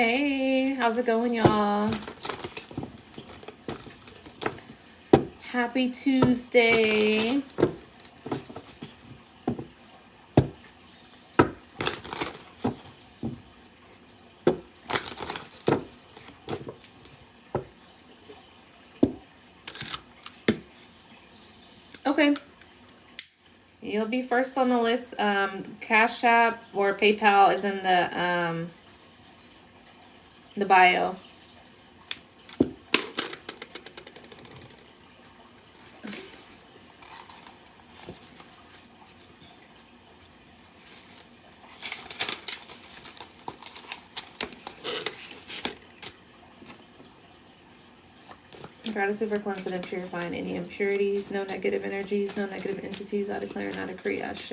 Hey, how's it going, y'all? Happy Tuesday. Okay, you'll be first on the list. Cash App or PayPal is in the bio. Gratitude for cleansing and purifying any impurities, no negative energies, no negative entities. I declare and I decree. Ashe.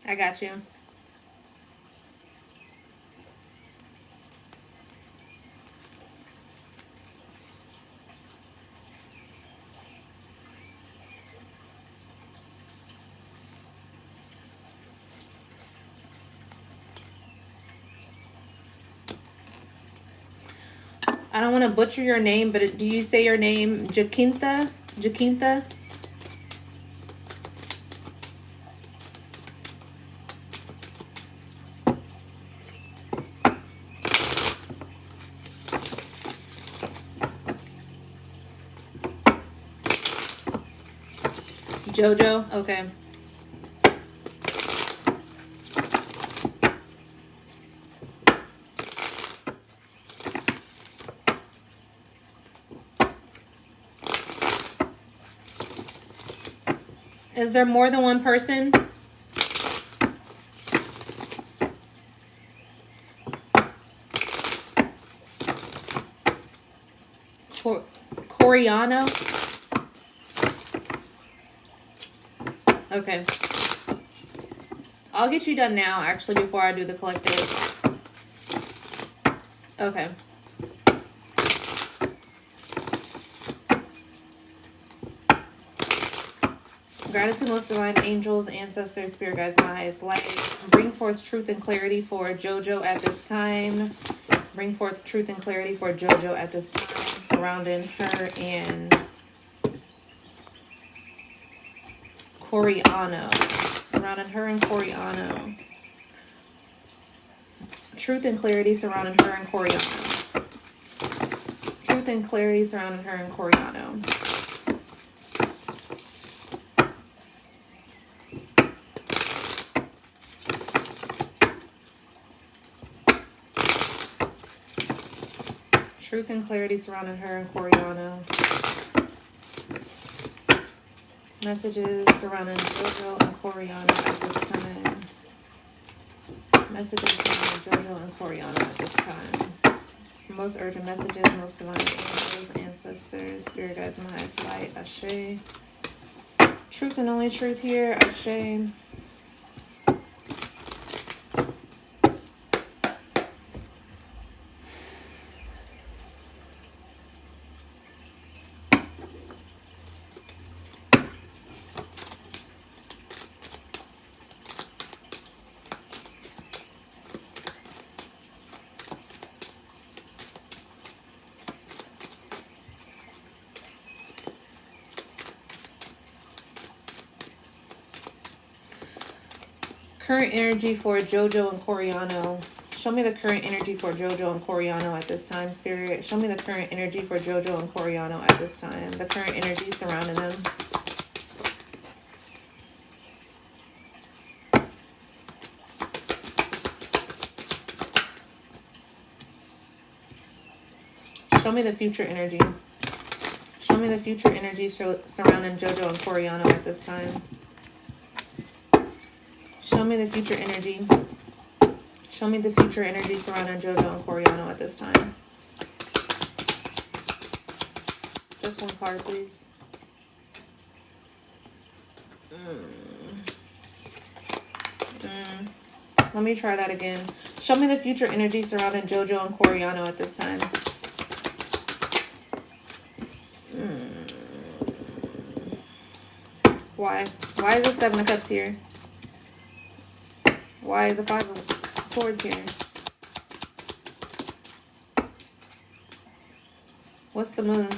I got you. I don't want to butcher your name, but do you say your name Jacinta? Jacinta? Jojo? Okay. Is there more than one person? Coriano? Okay. I'll get you done now, actually, before I do the collective. Okay. Gratitude, most divine angels, ancestors, spirit guides, my highest light. Bring forth truth and clarity for JoJo at this time. Bring forth truth and clarity for JoJo at this time. Surrounding her and Coriano. Surrounding her and Coriano. Truth and clarity surrounding her and Coriano. Truth and clarity surrounding her and Coriano. Truth and clarity surrounding her and Coriano. Messages surrounding JoJo and Coriano at this time. Messages surrounding JoJo and Coriano at this time. Most urgent messages, most divine angels, ancestors, spirit guides, my highest light, Ashe. Truth and only truth here, Ashe. Current energy for JoJo and Coriano. Show me the current energy for JoJo and Coriano at this time, Spirit. Show me the current energy for JoJo and Coriano at this time. The current energy surrounding them. Show me the future energy. Show me the future energy surrounding JoJo and Coriano at this time. Show me the future energy. Show me the future energy surrounding JoJo and Coriano at this time. Just one card, please. Let me try that again. Show me the future energy surrounding JoJo and Coriano at this time. Why? Why is the Seven of Cups here? Why is the Five of Swords here? What's the Moon?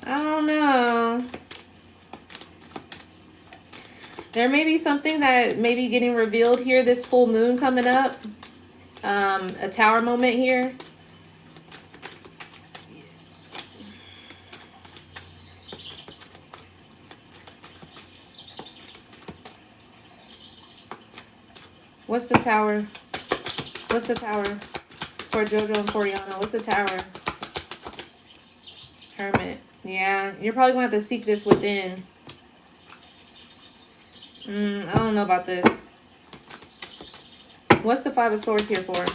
I don't know. There may be something that may be getting revealed here. This full moon coming up. A tower moment here. What's the tower? What's the tower for JoJo and Coriano? What's the tower? Hermit. Yeah, you're probably going to have to seek this within. I don't know about this. What's the Five of Swords here for?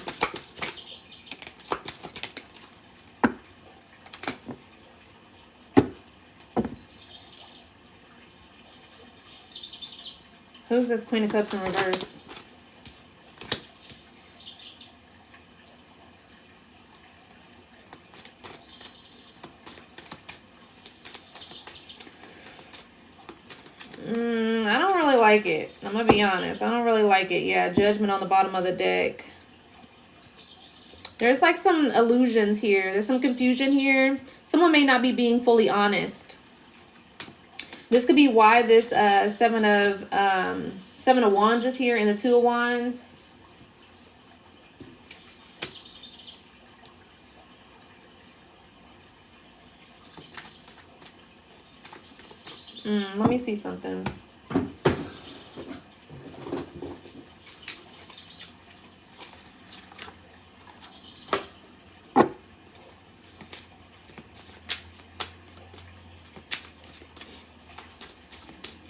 Who's this Queen of Cups in reverse? I don't really like it. I'm gonna be honest. I don't really like it. Yeah, Judgment on the bottom of the deck. There's like some illusions here. There's some confusion here. Someone may not be being fully honest. This could be why this Seven of Wands is here and the Two of Wands. Let me see something.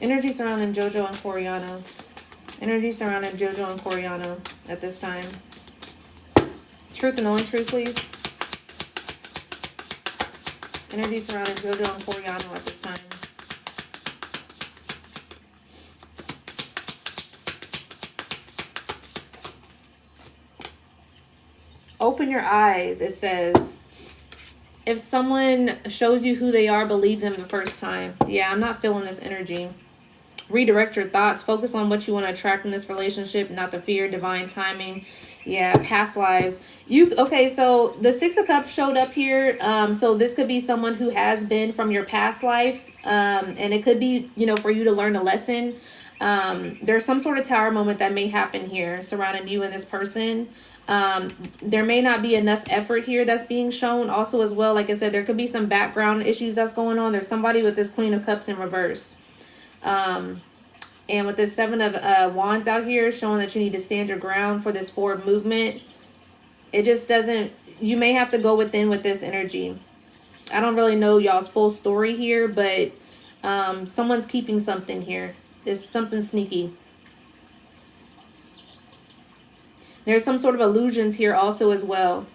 Energy surrounding JoJo and Coriano. Energy surrounding JoJo and Coriano at this time. Truth and only truth, please. Energy surrounding JoJo and Coriano at this time. Open your eyes, it says. If someone shows you who they are, believe them the first time. Yeah, I'm not feeling this energy. Redirect your thoughts. Focus on what you want to attract in this relationship, not the fear, divine timing. Yeah, past lives. Okay, so the Six of Cups showed up here. So this could be someone who has been from your past life. And it could be, for you to learn a lesson. There's some sort of tower moment that may happen here surrounding you and this person. There may not be enough effort here that's being shown also as well. Like I said, there could be some background issues that's going on. There's somebody with this Queen of Cups in reverse. And with this Seven of Wands out here showing that you need to stand your ground for this forward movement. It just doesn't, you may have to go within with this energy. I don't really know y'all's full story here, but someone's keeping something here. There's something sneaky. There's some sort of illusions here also as well.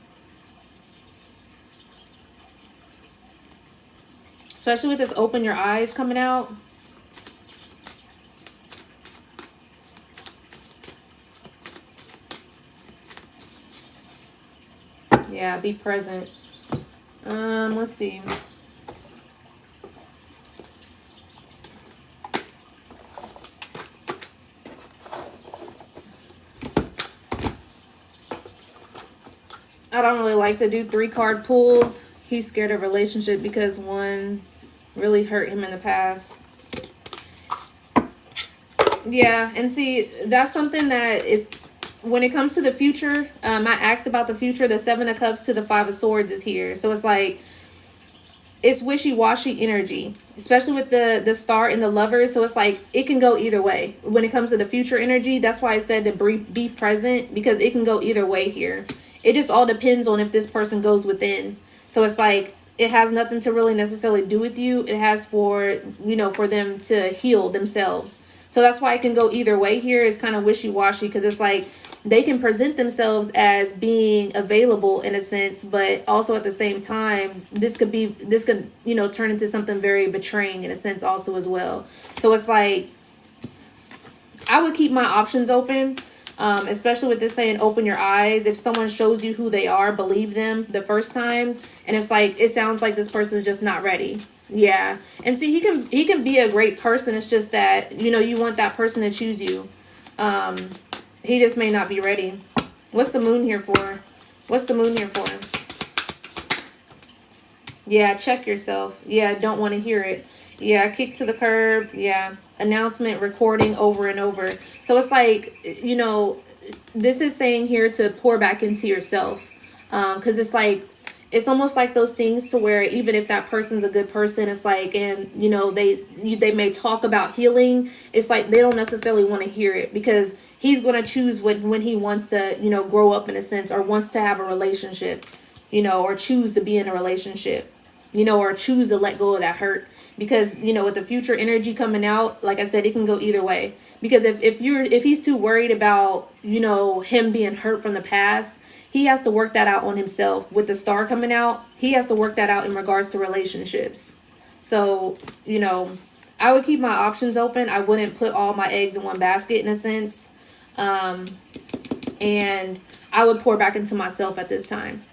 Especially with this open your eyes coming out. Yeah, be present. Let's see. I don't really like to do 3-card pulls. He's scared of relationship because one really hurt him in the past. Yeah, and see, that's something that is, when it comes to the future, I asked about the future, the 7 of Cups to the 5 of Swords is here. So it's like, it's wishy-washy energy, especially with the star and the Lovers. So it's like, it can go either way. When it comes to the future energy, that's why I said to be present, because it can go either way here. It just all depends on if this person goes within. So it's like, it has nothing to really necessarily do with you. It has for, for them to heal themselves. So that's why it can go either way here. It's kind of wishy-washy, because it's like they can present themselves as being available in a sense, but also at the same time, this could turn into something very betraying in a sense also as well. So it's like, I would keep my options open, especially with this saying, open your eyes. If someone shows you who they are, believe them the first time. And it's like, it sounds like this person is just not ready. Yeah. And see, he can be a great person. It's just that, you want that person to choose you. He just may not be ready. What's the moon here for? What's the moon here for? Yeah, check yourself. Yeah, don't want to hear it. Yeah, kick to the curb. Yeah, announcement, recording over and over. So it's like, this is saying here to pour back into yourself. Because it's like, it's almost like those things to where even if that person's a good person, it's like, and they may talk about healing, it's like they don't necessarily want to hear it, because he's going to choose when he wants to, grow up in a sense, or wants to have a relationship, or choose to be in a relationship, or choose to let go of that hurt. Because, with the future energy coming out, like I said, it can go either way. Because if he's too worried about, him being hurt from the past, he has to work that out on himself. With the star coming out, he has to work that out in regards to relationships. So, I would keep my options open. I wouldn't put all my eggs in one basket in a sense. And I would pour back into myself at this time.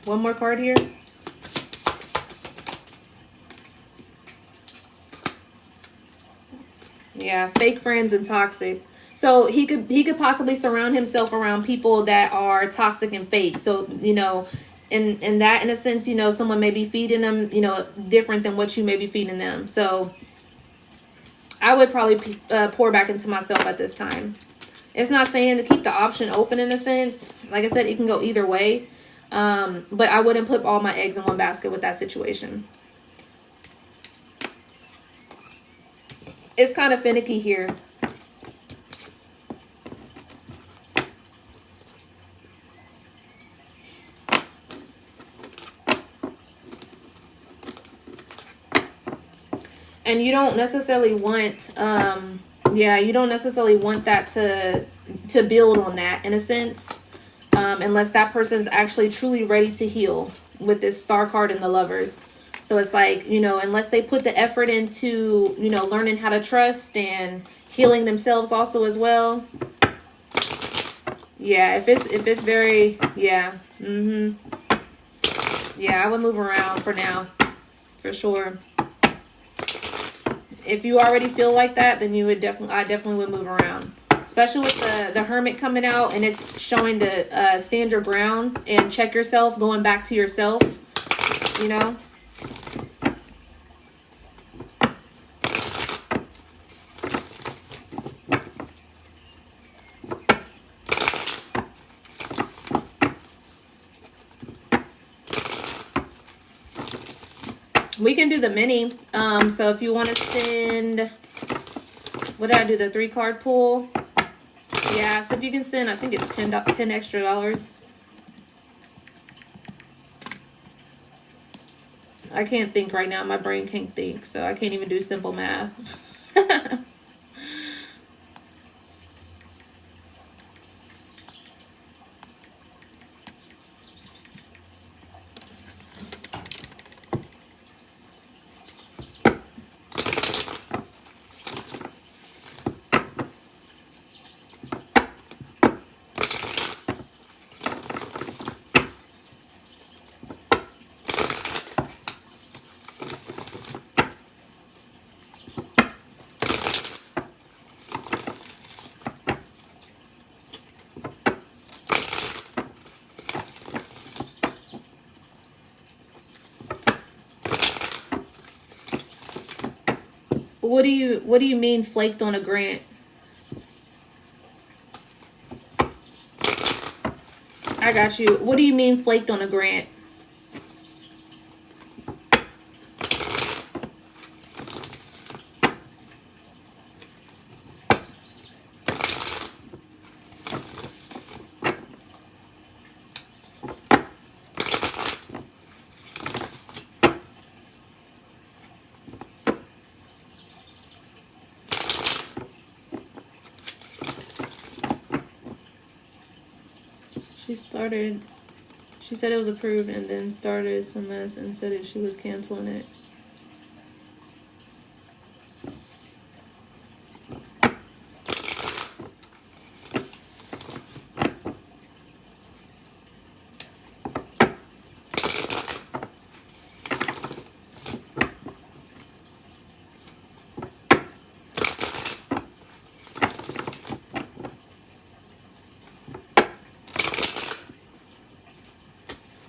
One more card here. Yeah, fake friends and toxic. So he could possibly surround himself around people that are toxic and fake. So, in that, in a sense, someone may be feeding them, different than what you may be feeding them. So I would probably pour back into myself at this time. It's not saying to keep the option open in a sense. Like I said, it can go either way. But I wouldn't put all my eggs in one basket with that situation. It's kind of finicky here. And you don't necessarily want, you don't necessarily want that to build on that in a sense. Unless that person's actually truly ready to heal with this star card and the Lovers. So it's like, unless they put the effort into, learning how to trust and healing themselves also as well. Yeah, if it's very, yeah. Yeah, I would move around for now. For sure. If you already feel like that, then I definitely would move around. Especially with the Hermit coming out, and it's showing to stand your ground and check yourself, going back to yourself, We can do the mini. So if you want to send, what did I do? The 3-card pull. Yeah, so if you can send, I think it's $10 extra. I can't think right now. My brain can't think, so I can't even do simple math. What do you mean flaked on a grant? I got you. What do you mean flaked on a grant? She said it was approved and then started some mess and said she was canceling it.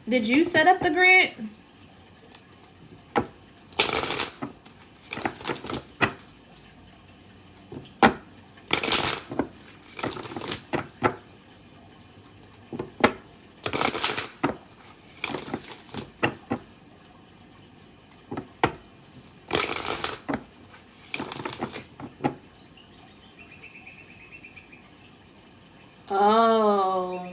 Did you set up the grant? Oh.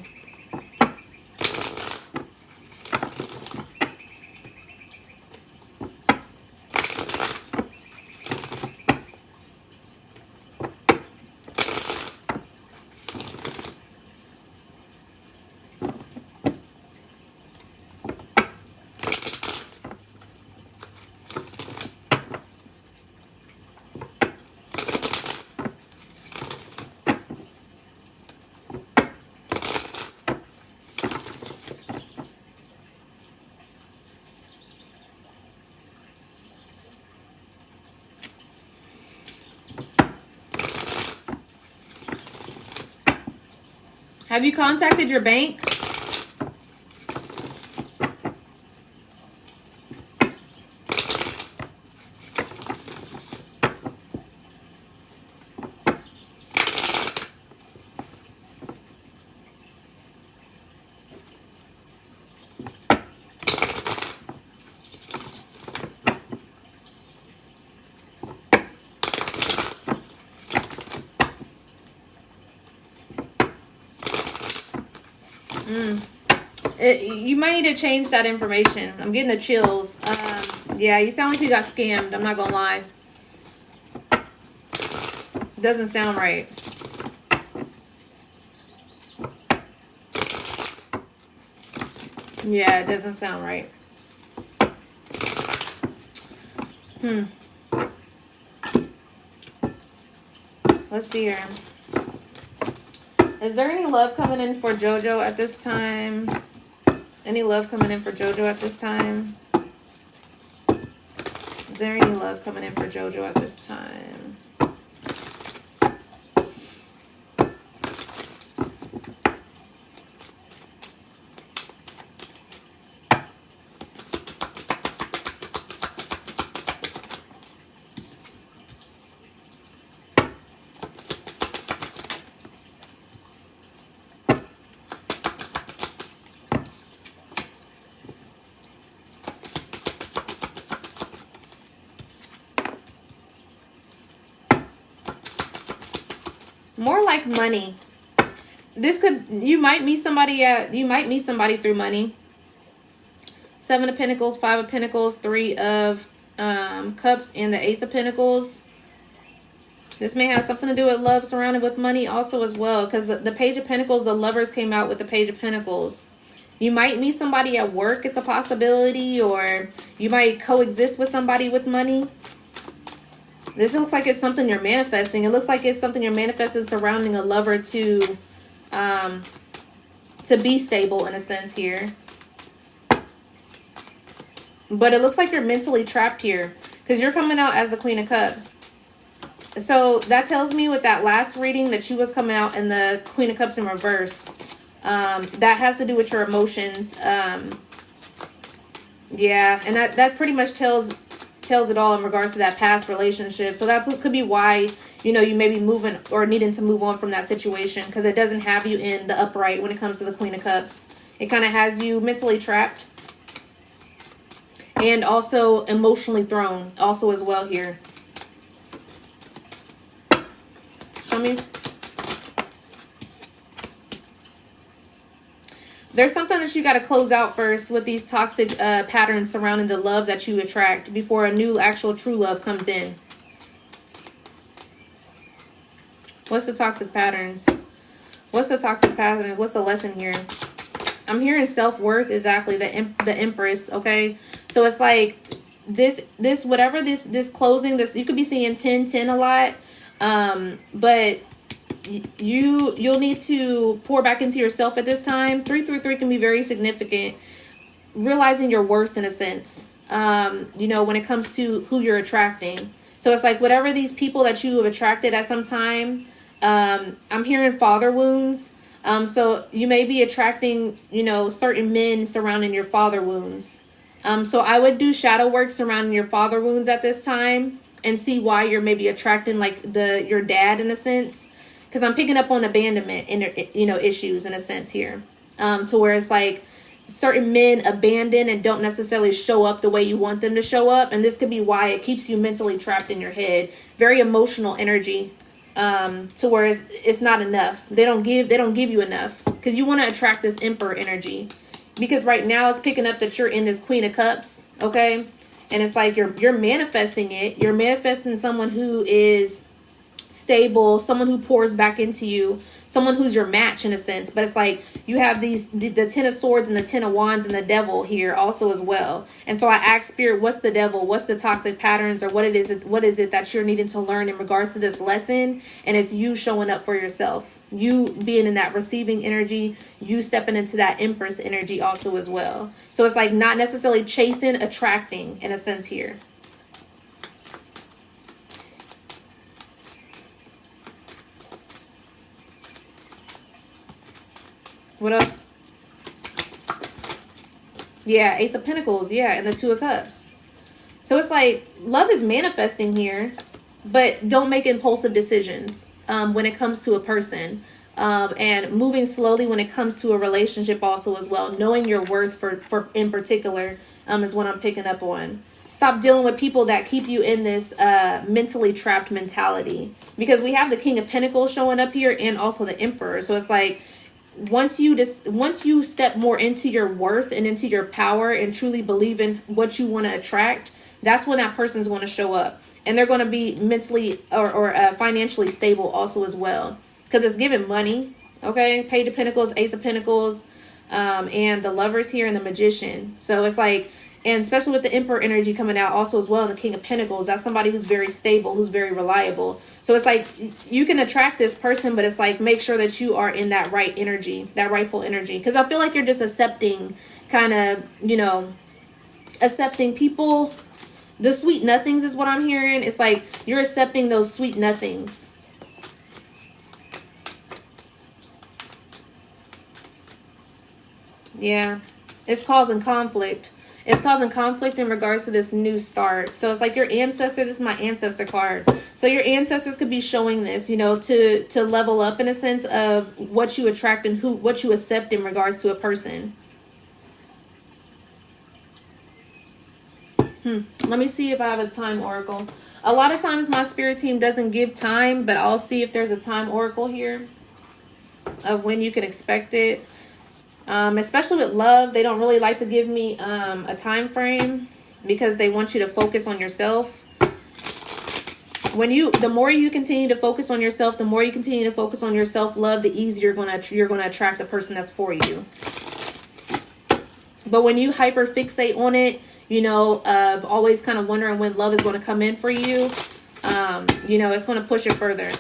Have you contacted your bank? You might need to change that information. I'm getting the chills. Yeah, you sound like you got scammed. I'm not gonna lie. Doesn't sound right. Yeah, it doesn't sound right. Let's see here. Is there any love coming in for JoJo at this time? Any love coming in for JoJo at this time? Is there any love coming in for JoJo at this time? More like money. You might meet somebody through money. 7 of Pentacles, 5 of Pentacles, 3 of Cups, and the Ace of Pentacles. This may have something to do with love surrounded with money also as well, because the Page of Pentacles, the Lovers came out with the Page of Pentacles. You might meet somebody at work, it's a possibility, or you might coexist with somebody with money. This looks like it's something you're manifesting. It looks like it's something you're manifesting surrounding a lover to be stable in a sense here. But it looks like you're mentally trapped here because you're coming out as the Queen of Cups. So that tells me with that last reading that you was coming out in the Queen of Cups in reverse. That has to do with your emotions. Yeah, and that pretty much tells tells it all in regards to that past relationship. So that could be why, you know, you may be moving or needing to move on from that situation, because it doesn't have you in the upright when it comes to the Queen of Cups. It kind of has you mentally trapped and also emotionally thrown also as well here. Show me. There's something that you got to close out first with these toxic patterns surrounding the love that you attract before a new actual true love comes in. What's the toxic patterns? What's the toxic patterns? What's the lesson here? I'm hearing self-worth, exactly, the Empress, okay? So it's like this whatever this closing, this, you could be seeing 10-10 a lot, but you'll need to pour back into yourself at this time. 3-3 can be very significant. Realizing your worth in a sense, you know, when it comes to who you're attracting. So it's like whatever these people that you have attracted at some time, I'm hearing father wounds. So you may be attracting, you know, certain men surrounding your father wounds. So I would do shadow work surrounding your father wounds at this time and see why you're maybe attracting like your dad in a sense. Because I'm picking up on abandonment and, you know, issues in a sense here. To where it's like certain men abandon and don't necessarily show up the way you want them to show up. And this could be why it keeps you mentally trapped in your head. Very emotional energy. To where it's not enough. They don't give you enough. Because you want to attract this Emperor energy. Because right now it's picking up that you're in this Queen of Cups. Okay? And it's like you're manifesting it. You're manifesting someone who is stable, someone who pours back into you, someone who's your match in a sense. But it's like you have the 10 of swords and the 10 of wands and the devil here also as well. And so I ask Spirit, what's the devil, what's the toxic patterns, or what is it that you're needing to learn in regards to this lesson? And it's you showing up for yourself, you being in that receiving energy, you stepping into that Empress energy also as well. So it's like not necessarily chasing, attracting in a sense here. What else? Yeah, Ace of Pentacles. Yeah, and the Two of Cups. So it's like love is manifesting here, but don't make impulsive decisions when it comes to a person. And moving slowly when it comes to a relationship also as well. Knowing your worth for in particular is what I'm picking up on. Stop dealing with people that keep you in this mentally trapped mentality. Because we have the King of Pentacles showing up here and also the Emperor. So it's like once you step more into your worth and into your power and truly believe in what you want to attract, that's when that person's going to show up. And they're going to be mentally or financially stable also as well. Because it's giving money, okay? Page of Pentacles, Ace of Pentacles, and the Lovers here and the Magician. So it's like, and especially with the Emperor energy coming out also as well, and the King of Pentacles, that's somebody who's very stable, who's very reliable. So it's like you can attract this person, but it's like make sure that you are in that right energy, that rightful energy. Because I feel like you're just accepting kind of, you know, accepting people. The sweet nothings is what I'm hearing. It's like you're accepting those sweet nothings. Yeah, it's causing conflict. It's causing conflict in regards to this new start. So it's like your ancestor, this is my ancestor card. So your ancestors could be showing this, you know, to level up in a sense of what you attract and what you accept in regards to a person. Let me see if I have a time oracle. A lot of times my spirit team doesn't give time, but I'll see if there's a time oracle here of when you can expect it. Especially with love, they don't really like to give me a time frame because they want you to focus on yourself. The more you continue to focus on yourself, the more you continue to focus on your self-love, the easier you're gonna attract the person that's for you. But when you hyper fixate on it, you know, always kind of wondering when love is going to come in for you, you know, it's going to push it further.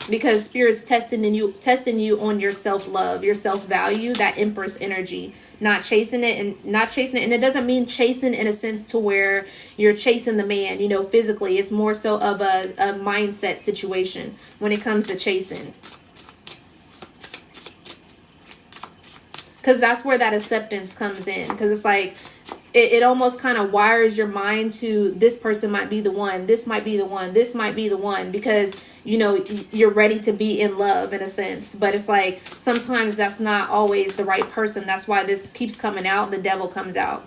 Because Spirit's testing you on your self-love, your self-value, that Empress energy, not chasing it. And it doesn't mean chasing in a sense to where you're chasing the man, you know, physically. It's more so of a mindset situation when it comes to chasing. Because that's where that acceptance comes in. Because it's like it almost kind of wires your mind to this person might be the one, this might be the one, this might be the one, because you're ready to be in love in a sense. But it's like sometimes that's not always the right person. That's why this keeps coming out. The devil comes out.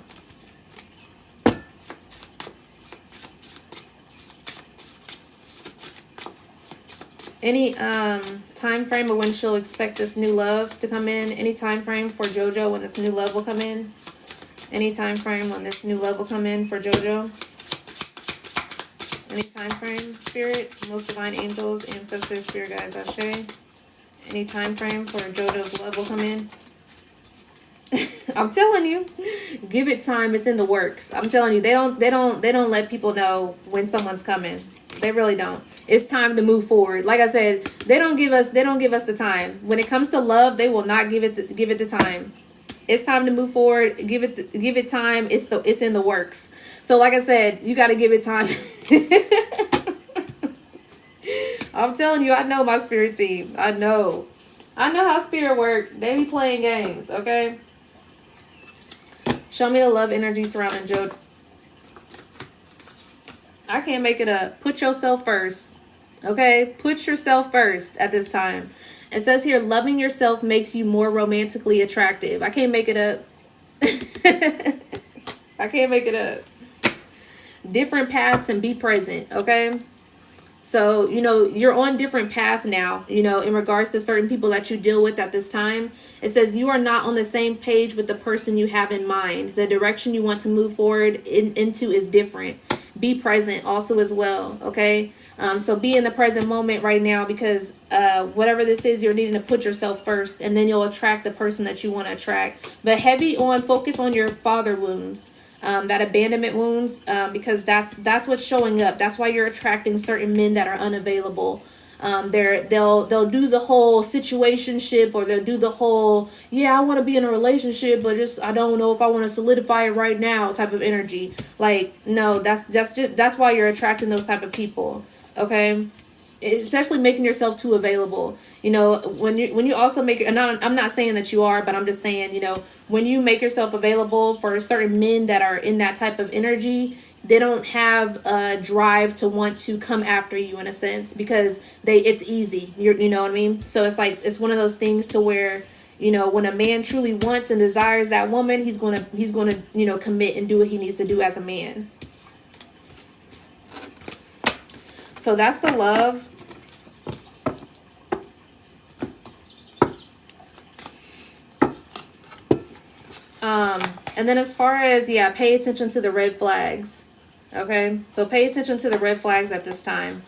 Any time frame of when she'll expect this new love to come in? Any time frame for JoJo when this new love will come in? Any time frame when this new love will come in for JoJo? Any time frame, Spirit, most divine angels, ancestors, spirit guides, Ashe. Any time frame for JoJo's love will come in? I'm telling you, give it time. It's in the works. I'm telling you, they don't let people know when someone's coming. They really don't. It's time to move forward. Like I said, they don't give us the time. When it comes to love, they will not give it the time. It's time to move forward. Give it time. It's in the works. So like I said, you got to give it time. I'm telling you, I know my spirit team. I know how spirit work. They be playing games, okay? Show me the love energy surrounding JoJo. I can't make it up. Put yourself first. Okay? Put yourself first at this time. It says here, loving yourself makes you more romantically attractive. I can't make it up. I can't make it up. Different paths and be present. Okay? So, you're on different path now, in regards to certain people that you deal with at this time. It says you are not on the same page with the person you have in mind. The direction you want to move forward into is different. Be present also as well, okay? So be in the present moment right now, because whatever this is, you're needing to put yourself first, and then you'll attract the person that you want to attract. But focus on your father wounds. That abandonment wounds, because that's what's showing up. That's why you're attracting certain men that are unavailable. They'll do the whole situationship, or they'll do the whole, I want to be in a relationship, but I don't know if I want to solidify it right now type of energy. Like, no, that's why you're attracting those type of people. Okay. Especially making yourself too available. When you also make, and I'm not saying that you are, but I'm just saying, when you make yourself available for certain men that are in that type of energy, they don't have a drive to want to come after you in a sense, because it's easy. You know what I mean? So it's like, it's one of those things to where, when a man truly wants and desires that woman, he's gonna commit and do what he needs to do as a man. So that's the love. And then as far as, pay attention to the red flags. Okay? So pay attention to the red flags at this time.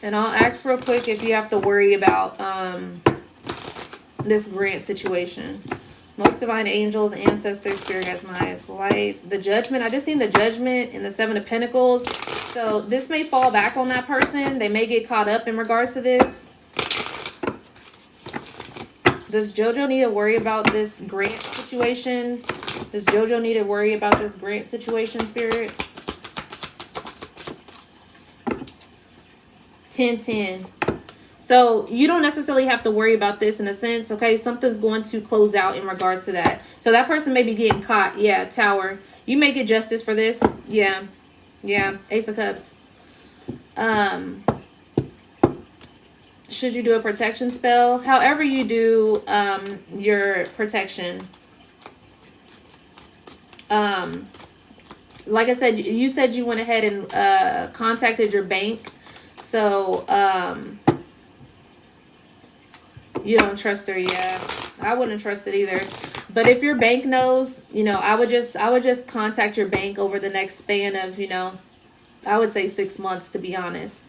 And I'll ask real quick if you have to worry about this grant situation. Most divine angels, ancestors, spirit guides, my highest lights. The judgment. I just seen the judgment in the 7 of Pentacles. So this may fall back on that person. They may get caught up in regards to this. Does JoJo need to worry about this grant situation? Does JoJo need to worry about this grant situation, Spirit? 10-10. So you don't necessarily have to worry about this in a sense, okay? Something's going to close out in regards to that. So that person may be getting caught. Yeah, Tower. You may get justice for this. Yeah. Yeah, Ace of Cups. Should you do a protection spell? However you do your protection. Like I said, you said you went ahead and contacted your bank. So, you don't trust her, yeah. I wouldn't trust it either. But if your bank knows, I would just contact your bank over the next span of, I would say 6 months, to be honest.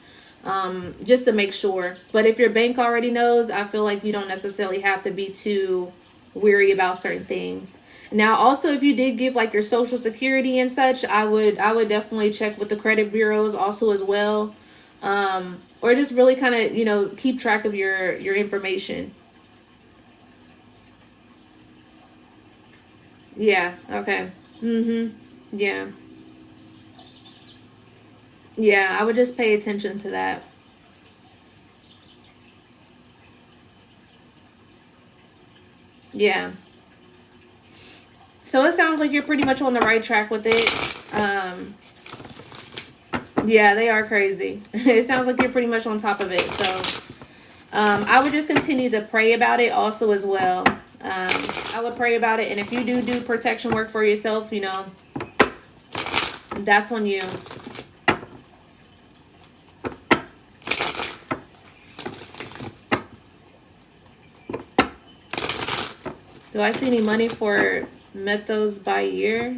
Just to make sure. But if your bank already knows, I feel like you don't necessarily have to be too weary about certain things. Now, also, if you did give like your social security and such, I would definitely check with the credit bureaus also as well. Or just really kind of, keep track of your information. Yeah. Okay. Yeah. Yeah, I would just pay attention to that. Yeah. So it sounds like you're pretty much on the right track with it. Yeah, they are crazy. It sounds like you're pretty much on top of it. So I would just continue to pray about it also as well. I would pray about it. And if you do protection work for yourself, you know, that's on you. Do I see any money for Metos by year?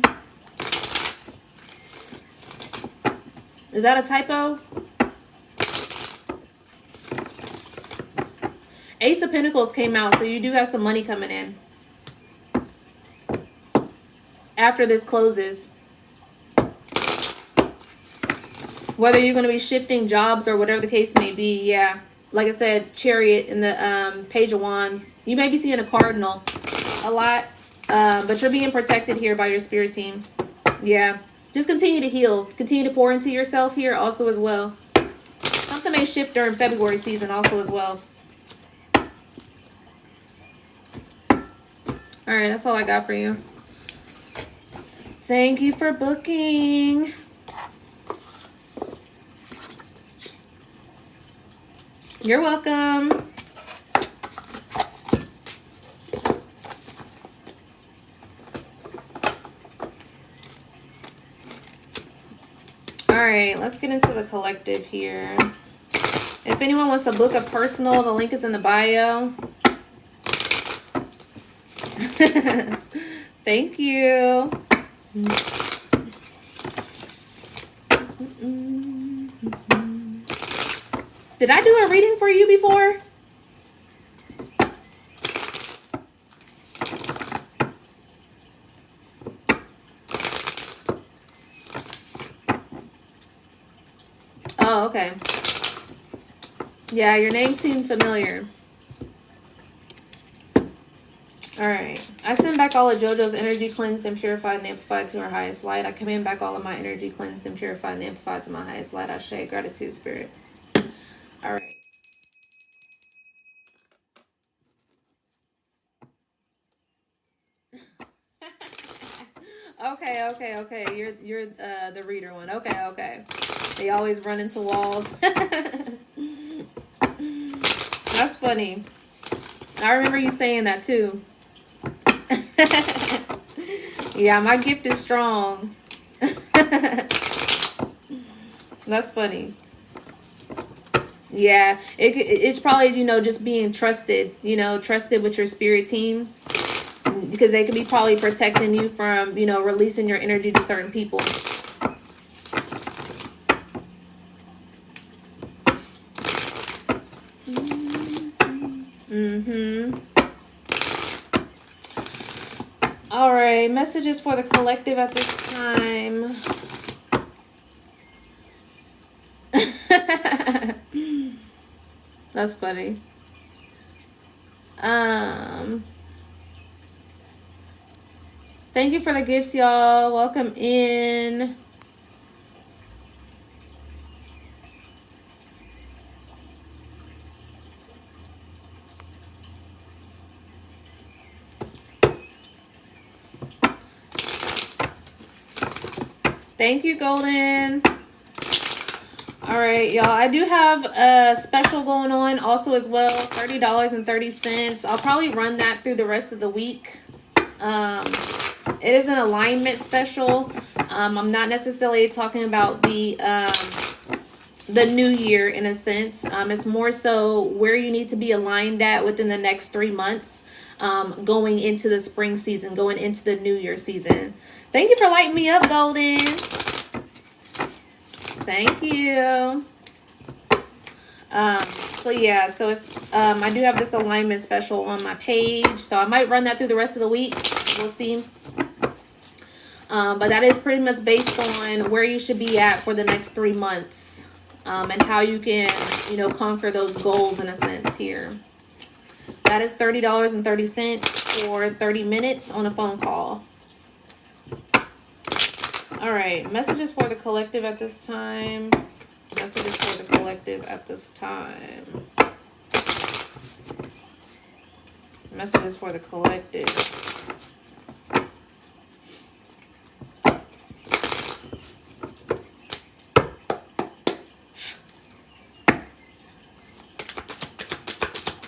Is that a typo? Ace of Pentacles came out, so you do have some money coming in after this closes. Whether you're going to be shifting jobs or whatever the case may be, yeah. Like I said, Chariot in the Page of Wands. You may be seeing a Cardinal a lot, but you're being protected here by your spirit team. Yeah. Just continue to heal. Continue to pour into yourself here also as well. Something may shift during February season also as well. All right, that's all I got for you. Thank you for booking. You're welcome. All right, let's get into the collective here. If anyone wants to book a personal, the link is in the bio. Thank you. Did I do a reading for you before? Oh, okay. Yeah, your name seemed familiar. Alright. I send back all of JoJo's energy cleansed and purified and amplified to her highest light. I command back all of my energy cleansed and purified and amplified to my highest light. I share gratitude, spirit. Alright. Okay. You're the reader one. Okay. They always run into walls. That's funny. I remember you saying that too. Yeah, my gift is strong. That's funny. Yeah, it's probably, you know, just being trusted, you know, trusted with your spirit team. Because they could be probably protecting you from, you know, releasing your energy to certain people. All right, messages for the collective at this time. That's funny. Thank you for the gifts, y'all. Welcome in. Thank you, Golden. All right, y'all. I do have a special going on also as well. $30.30. I'll probably run that through the rest of the week. It is an alignment special. I'm not necessarily talking about the new year in a sense. It's more so where you need to be aligned at within the next 3 months, going into the spring season, going into the new year season. Thank you for lighting me up, Golden. Thank you. So yeah, so it's I do have this alignment special on my page, so I might run that through the rest of the week. We'll see. But that is pretty much based on where you should be at for the next 3 months, and how you can, you know, conquer those goals in a sense here. That is $30.30 for 30 minutes on a phone call. All right, messages for the collective at this time. Messages for the collective at this time. Messages for the collective.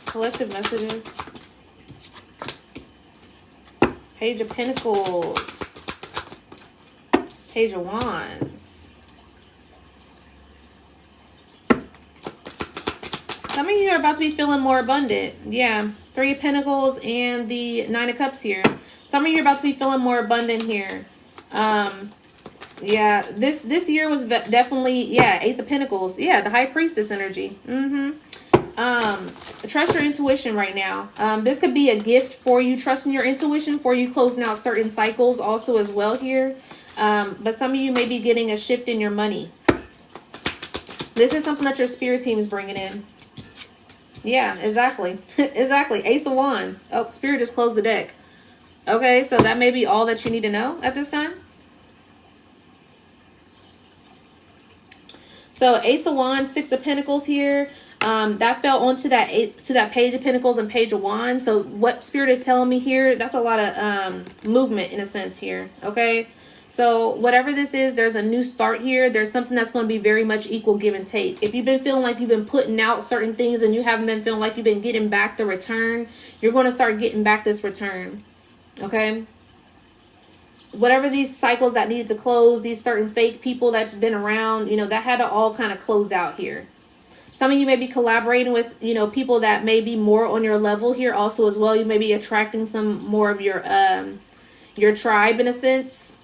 Collective messages. Page of Pentacles. Page of Wands. Some of you are about to be feeling more abundant. Yeah. 3 of Pentacles and the 9 of Cups here. Some of you are about to be feeling more abundant here. Yeah. This year was definitely, yeah, Ace of Pentacles. Yeah, the High Priestess energy. Trust your intuition right now. This could be a gift for you trusting your intuition, for you closing out certain cycles also as well here. But some of you may be getting a shift in your money. This is something that your spirit team is bringing in. Yeah, exactly. Exactly. Ace of Wands. Oh, spirit just closed the deck. Okay, so that may be all that you need to know at this time. So Ace of Wands, 6 of Pentacles here. That fell onto that Page of Pentacles and Page of Wands. So what spirit is telling me here, that's a lot of movement in a sense here. Okay. So whatever this is, there's a new start here. There's something that's going to be very much equal give and take. If you've been feeling like you've been putting out certain things and you haven't been feeling like you've been getting back the return, you're going to start getting back this return. Okay. Whatever these cycles that needed to close, these certain fake people that's been around, you know, that had to all kind of close out here. Some of you may be collaborating with, you know, people that may be more on your level here also as well. You may be attracting some more of your tribe in a sense.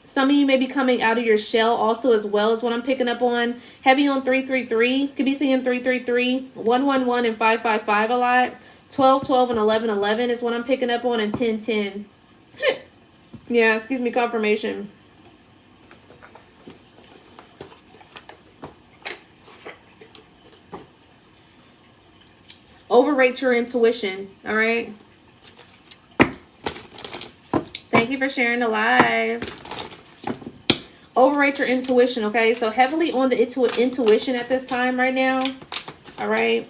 Some of you may be coming out of your shell also as well as what I'm picking up on. Heavy on 333. Could be seeing 333, 111, and 555 a lot. 12, 12, and 11, 11 is what I'm picking up on, and 10, 10. Yeah, excuse me, confirmation. Overrate your intuition, all right? Thank you for sharing the live. Overrate your intuition, okay? So heavily on the intuition at this time right now, all right?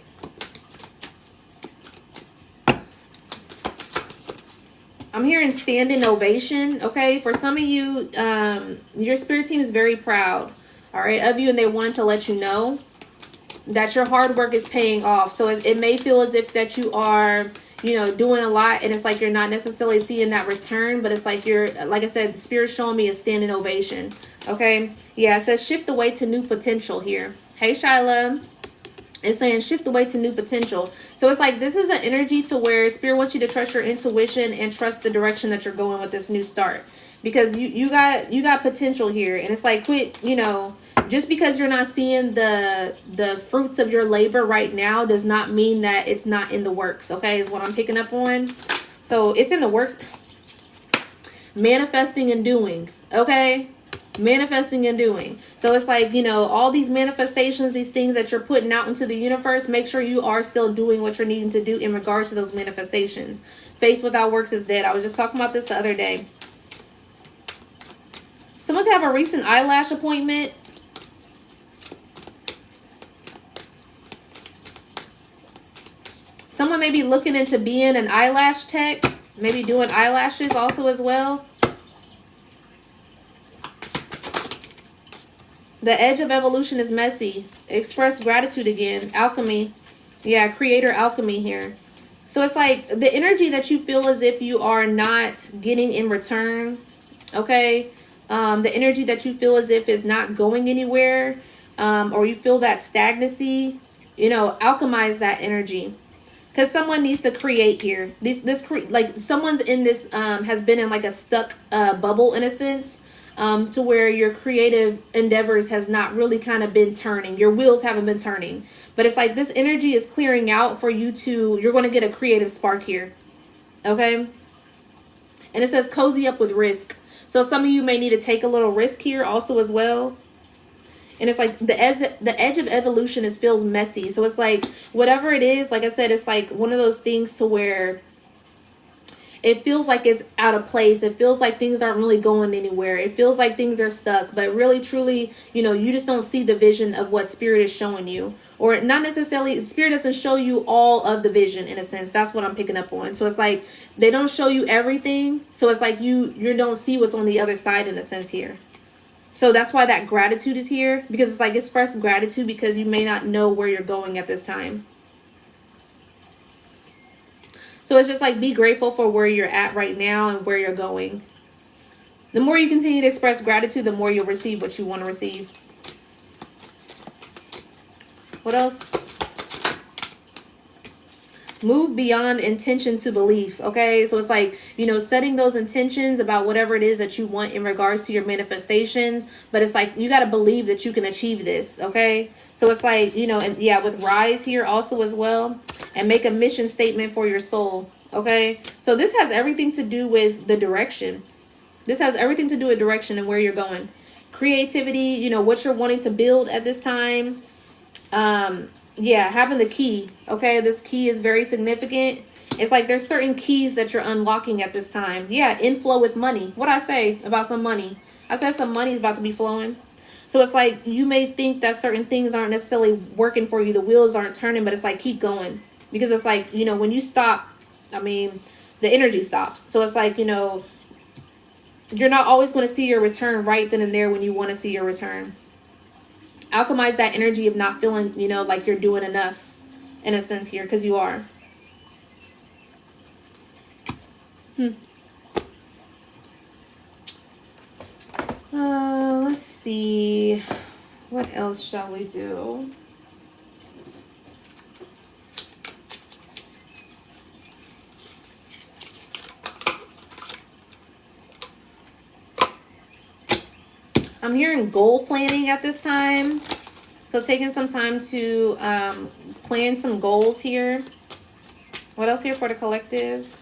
I'm hearing standing ovation, okay? For some of you, your spirit team is very proud, all right, of you, and they wanted to let you know that your hard work is paying off. So it may feel as if that you are, you know, doing a lot and it's like you're not necessarily seeing that return, but it's like you're, like I said, the spirit's showing me a standing ovation, okay? Yeah, it says shift away to new potential here. Hey, Shyla. It's saying shift away to new potential. So it's like this is an energy to where spirit wants you to trust your intuition and trust the direction that you're going with this new start, because you got potential here. And it's like, quit, you know, just because you're not seeing the fruits of your labor right now does not mean that it's not in the works, okay, is what I'm picking up on. So it's in the works. Manifesting and doing, okay? Manifesting and doing. So it's like, you know, all these manifestations, these things that you're putting out into the universe, make sure you are still doing what you're needing to do in regards to those manifestations. Faith without works is dead. I was just talking about this the other day. Someone could have a recent eyelash appointment. Someone may be looking into being an eyelash tech, maybe doing eyelashes also as well. The edge of evolution is messy. Express gratitude again. Alchemy. Yeah, creator alchemy here. So it's like the energy that you feel as if you are not getting in return. Okay. The energy that you feel as if is not going anywhere. Or you feel that stagnancy. You know, alchemize that energy. Because someone needs to create here. Like someone's in this, has been in like a stuck bubble in a sense. To where your creative endeavors has not really kind of been turning. Your wheels haven't been turning. But it's like this energy is clearing out for you to, you're going to get a creative spark here. Okay? And it says cozy up with risk. So some of you may need to take a little risk here also as well. And it's like the edge of evolution feels messy. So it's like whatever it is, like I said, it's like one of those things to where it feels like it's out of place. It feels like things aren't really going anywhere. It feels like things are stuck. But really, truly, you know, you just don't see the vision of what Spirit is showing you. Or not necessarily, Spirit doesn't show you all of the vision in a sense. That's what I'm picking up on. So it's like they don't show you everything. So it's like you don't see what's on the other side in a sense here. So that's why that gratitude is here. Because it's like express gratitude because you may not know where you're going at this time. So it's just like be grateful for where you're at right now and where you're going. The more you continue to express gratitude, the more you'll receive what you want to receive. What else? Move beyond intention to belief. Okay, so it's like, you know, setting those intentions about whatever it is that you want in regards to your manifestations. But it's like you got to believe that you can achieve this. Okay, so it's like, you know, and yeah, with rise here also as well. And make a mission statement for your soul. Okay, so this has everything to do with the direction. This has everything to do with direction and where you're going. Creativity, you know, what you're wanting to build at this time. Yeah, having the key. Okay, this key is very significant. It's like there's certain keys that you're unlocking at this time. Yeah, inflow with money. What I say about some money? I said some money is about to be flowing. So it's like you may think that certain things aren't necessarily working for you. The wheels aren't turning, but it's like keep going. Because it's like, you know, when you stop, I mean, the energy stops. So it's like, you know, you're not always going to see your return right then and there when you want to see your return. Alchemize that energy of not feeling, you know, like you're doing enough in a sense here, because you are. Let's see. What else shall we do? I'm hearing goal planning at this time. So taking some time to plan some goals here. What else here for the collective?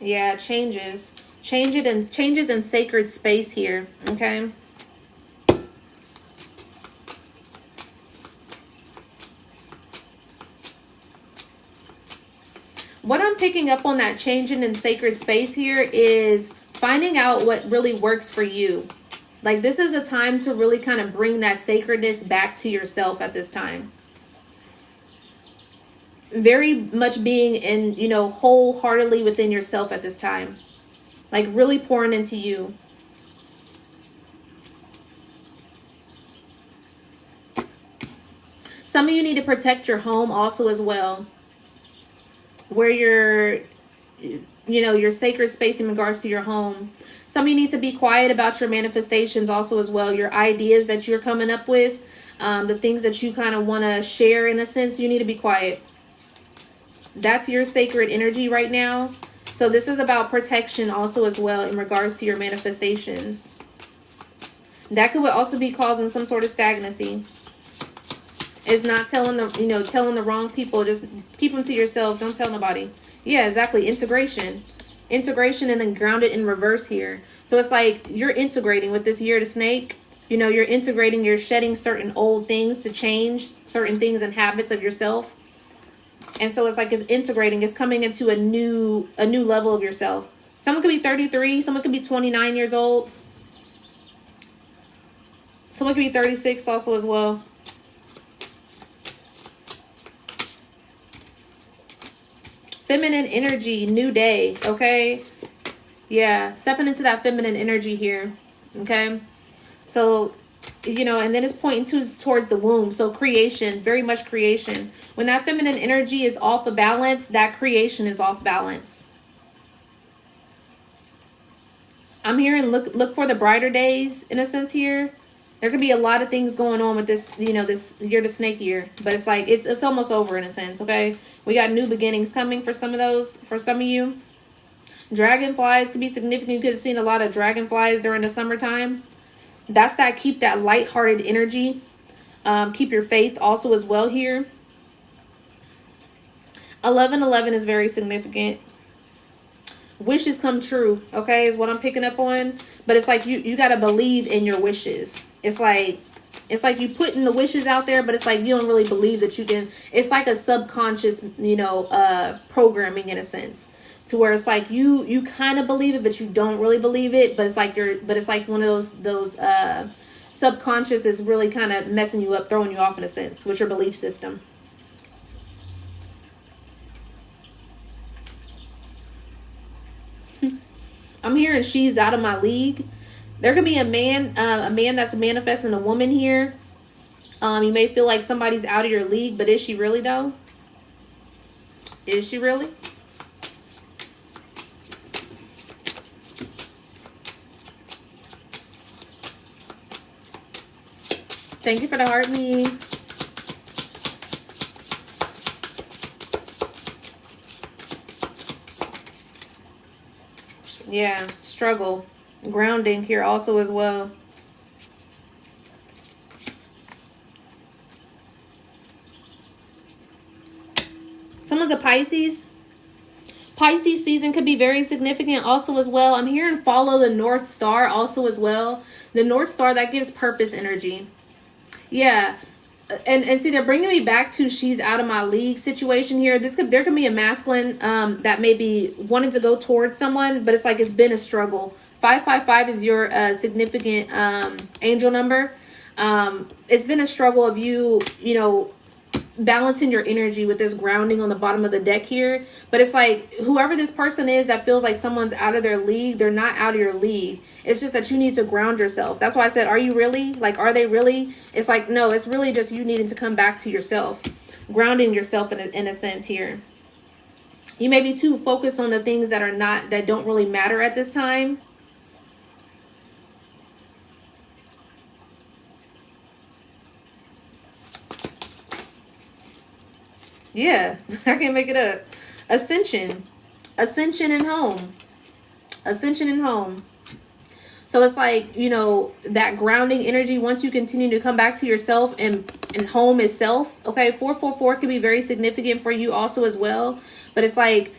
Yeah, changes. Changes in sacred space here. Okay. What I'm picking up on that changing in sacred space here is finding out what really works for you. Like this is a time to really kind of bring that sacredness back to yourself at this time. Very much being in, you know, wholeheartedly within yourself at this time. Like really pouring into you. Some of you need to protect your home also as well. Where your, you know, your sacred space in regards to your home. Some of you need to be quiet about your manifestations also as well. Your ideas that you're coming up with, the things that you kind of want to share in a sense, you need to be quiet. That's your sacred energy right now. So this is about protection also as well in regards to your manifestations. That could also be causing some sort of stagnancy. Is not telling the, you know, telling the wrong people. Just keep them to yourself. Don't tell nobody. Yeah, exactly. Integration and then grounded in reverse here. So it's like you're integrating with this year to snake. You know, you're integrating, you're shedding certain old things to change certain things and habits of yourself. And so it's like it's integrating, it's coming into a new level of yourself. Someone could be 33, someone could be 29 years old. Someone could be 36 also as well. Feminine energy, new day, okay? Yeah, stepping into that feminine energy here, okay? So, you know, and then it's pointing towards the womb. So creation, very much creation. When that feminine energy is off of balance, that creation is off balance. I'm hearing look for the brighter days in a sense here. There could be a lot of things going on with this, you know, this year to snake year. But it's like, it's almost over in a sense, okay? We got new beginnings coming for some of those, for some of you. Dragonflies could be significant. You could have seen a lot of dragonflies during the summertime. That's that, keep that lighthearted energy. Keep your faith also as well here. 1111 is very significant. Wishes come true, okay, is what I'm picking up on. But it's like you got to believe in your wishes. It's like you putting the wishes out there, but it's like you don't really believe that you can. It's like a subconscious, programming in a sense, to where it's like you kind of believe it, but you don't really believe it. But it's like one of those subconscious is really kind of messing you up, throwing you off in a sense with your belief system. I'm hearing she's out of my league. There could be a man that's manifesting a woman here. You may feel like somebody's out of your league, but is she really though? Is she really? Thank you for the heart me. Yeah, struggle. Grounding here also as well. Someone's a Pisces. Pisces season could be very significant also as well. I'm hearing follow the North Star also as well. The North Star, that gives purpose energy. Yeah. And see, they're bringing me back to she's out of my league situation here. There could be a masculine that may be wanting to go towards someone, but it's like it's been a struggle. 555 is your significant angel number. It's been a struggle of you balancing your energy with this grounding on the bottom of the deck here. But it's like whoever this person is that feels like someone's out of their league, they're not out of your league. It's just that you need to ground yourself. That's why I said, are you really? Like, are they really? It's like, no, it's really just you needing to come back to yourself, grounding yourself in a sense here. You may be too focused on the things that don't really matter at this time. Yeah, I can't make it up. Ascension and home. Ascension and home. So it's like, that grounding energy, once you continue to come back to yourself and home itself. Okay, 444 could be very significant for you also as well. But it's like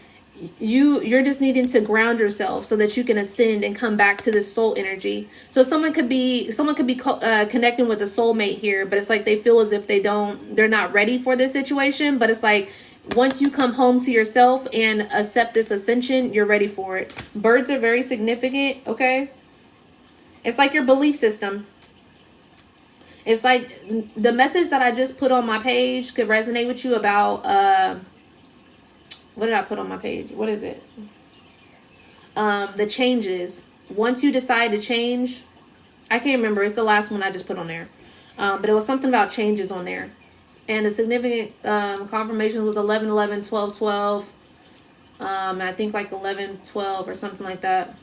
you're just needing to ground yourself so that you can ascend and come back to this soul energy. So someone could be connecting with a soulmate here, but it's like they feel as if they're not ready for this situation. But it's like once you come home to yourself and accept this ascension, you're ready for it. Birds are very significant. Okay, it's like your belief system. It's like the message that I just put on my page could resonate with you about what did I put on my page? What is it? The changes. Once you decide to change, I can't remember. It's the last one I just put on there. But it was something about changes on there. And the significant confirmation was 11, 11, 12, 12. And I think like 11, 12 or something like that.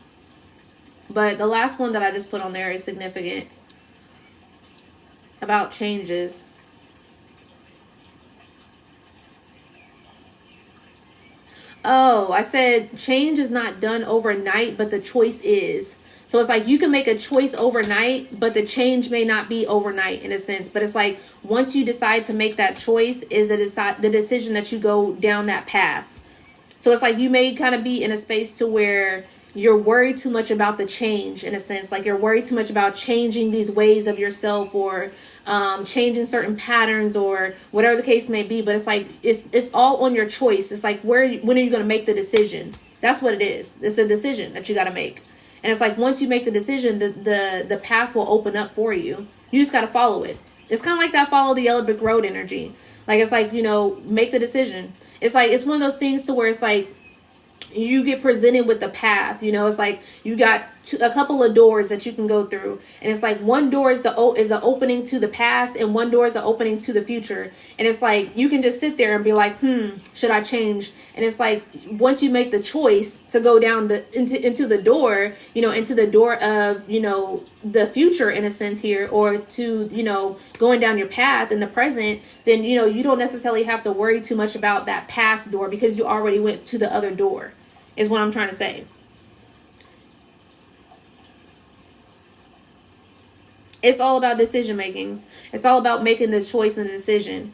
But the last one that I just put on there is significant. About changes. Oh, I said change is not done overnight, but the choice is. So it's like you can make a choice overnight, but the change may not be overnight in a sense. But it's like once you decide to make that choice is the decision that you go down that path. So it's like you may kind of be in a space to where you're worried too much about the change in a sense. Like you're worried too much about changing these ways of yourself or changing certain patterns or whatever the case may be. But it's like it's all on your choice. It's like when are you going to make the decision? That's what it is. It's a decision that you got to make. And it's like once you make the decision, the path will open up for you. You just got to follow it. It's kind of like that follow the yellow brick road energy. Like it's like, make the decision. It's like it's one of those things to where it's like you get presented with the path. It's like you got a couple of doors that you can go through, and it's like one door is an opening to the past and one door is an opening to the future. And it's like you can just sit there and be like, should I change? And it's like once you make the choice to go down into the door, into the door of the future in a sense here, or to going down your path in the present, then you don't necessarily have to worry too much about that past door because you already went to the other door, is what I'm trying to say. It's all about decision makings. It's all about making the choice and the decision.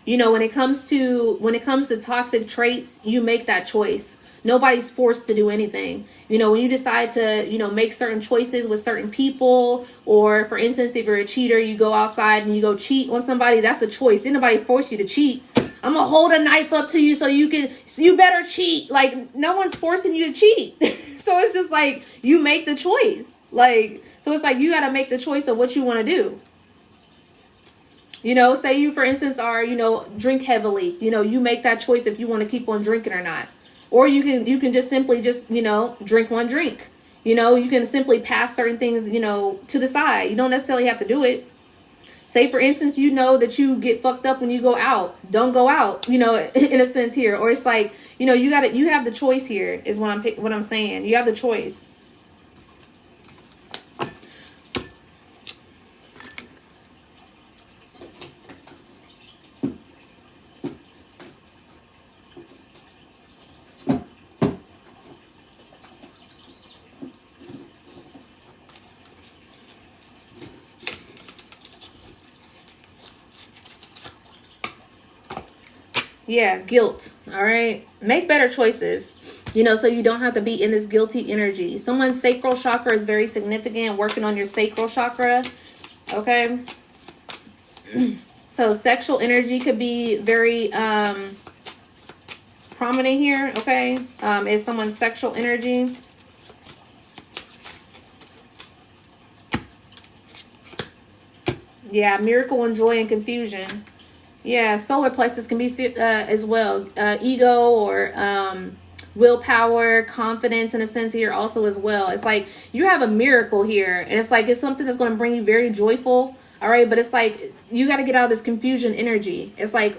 When it comes to toxic traits, you make that choice. Nobody's forced to do anything. You know, when you decide to, you know, make certain choices with certain people, or for instance, if you're a cheater, you go outside and you go cheat on somebody, that's a choice. Didn't nobody force you to cheat. I'm gonna hold a knife up to you so you better cheat. Like, no one's forcing you to cheat. So it's just like, you make the choice. Like, so it's like, you got to make the choice of what you want to do. You know, say you, for instance, are, you know, drink heavily. You know, you make that choice if you want to keep on drinking or not. Or you can just simply just, you know, drink one drink. You know, you can simply pass certain things, you know, to the side. You don't necessarily have to do it. Say, for instance, you know that you get fucked up when you go out. Don't go out, you know, in a sense here. Or it's like, you know, you have the choice here is what I'm saying. You have the choice. Yeah, guilt. All right. Make better choices, you know, so you don't have to be in this guilty energy. Someone's sacral chakra is very significant, working on your sacral chakra. Okay. So sexual energy could be very prominent here. Okay. Is someone's sexual energy. Yeah, miracle and joy and confusion. Yeah, solar plexus can be as well. Ego or willpower, confidence in a sense here also as well. It's like you have a miracle here, and it's like it's something that's going to bring you very joyful. All right, but it's like you got to get out of this confusion energy. It's like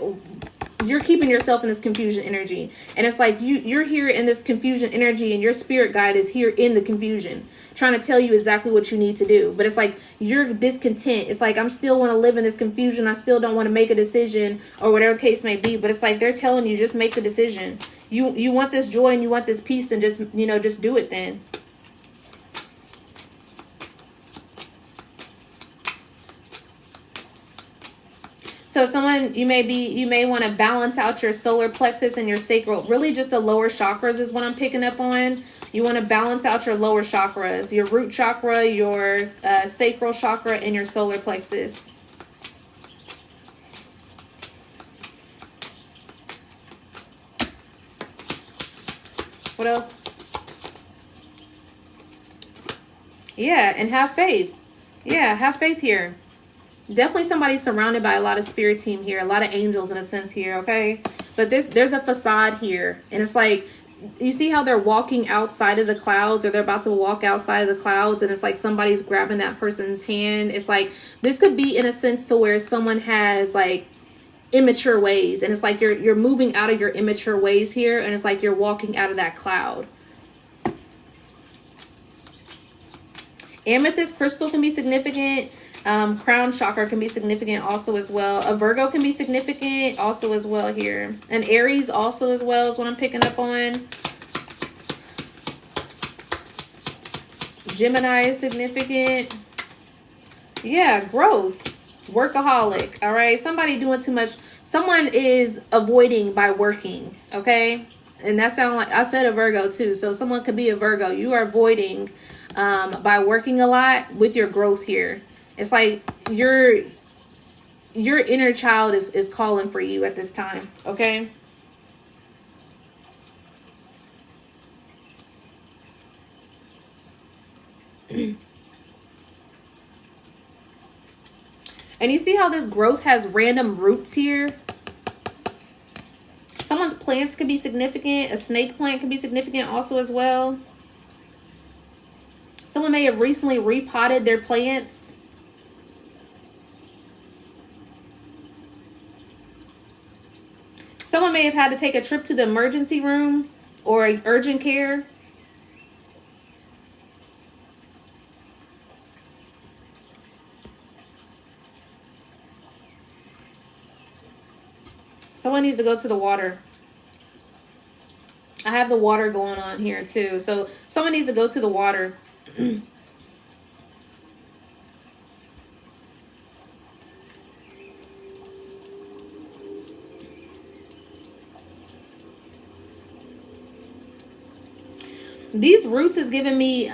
you're keeping yourself in this confusion energy, and it's like you're here in this confusion energy, and your spirit guide is here in the confusion, trying to tell you exactly what you need to do. But it's like you're discontent. It's like, I'm still want to live in this confusion. I still don't want to make a decision, or whatever the case may be. But it's like they're telling you, just make the decision. You want this joy and you want this peace, and just, you know, just do it then. So someone, you may want to balance out your solar plexus and your sacral. Really just the lower chakras is what I'm picking up on. You want to balance out your lower chakras, your root chakra, your sacral chakra, and your solar plexus. What else? Yeah, and have faith. Yeah, have faith here. Definitely somebody surrounded by a lot of spirit team here, a lot of angels in a sense here, okay? But there's a facade here, and it's like, you see how they're walking outside of the clouds, or they're about to walk outside of the clouds, and it's like somebody's grabbing that person's hand. It's like this could be in a sense to where someone has like immature ways, and it's like you're moving out of your immature ways here, and it's like you're walking out of that cloud. Amethyst crystal can be significant. Crown chakra can be significant also as well. A Virgo can be significant also as well here. And Aries also as well is what I'm picking up on. Gemini is significant. Yeah, growth. Workaholic. All right. Somebody doing too much. Someone is avoiding by working. Okay. And that sounds like, I said a Virgo too. So someone could be a Virgo. You are avoiding by working a lot with your growth here. It's like your inner child is calling for you at this time, okay? And you see how this growth has random roots here? Someone's plants could be significant. A snake plant could be significant also as well. Someone may have recently repotted their plants. Someone may have had to take a trip to the emergency room or urgent care. Someone needs to go to the water. I have the water going on here too. So someone needs to go to the water. These roots is giving me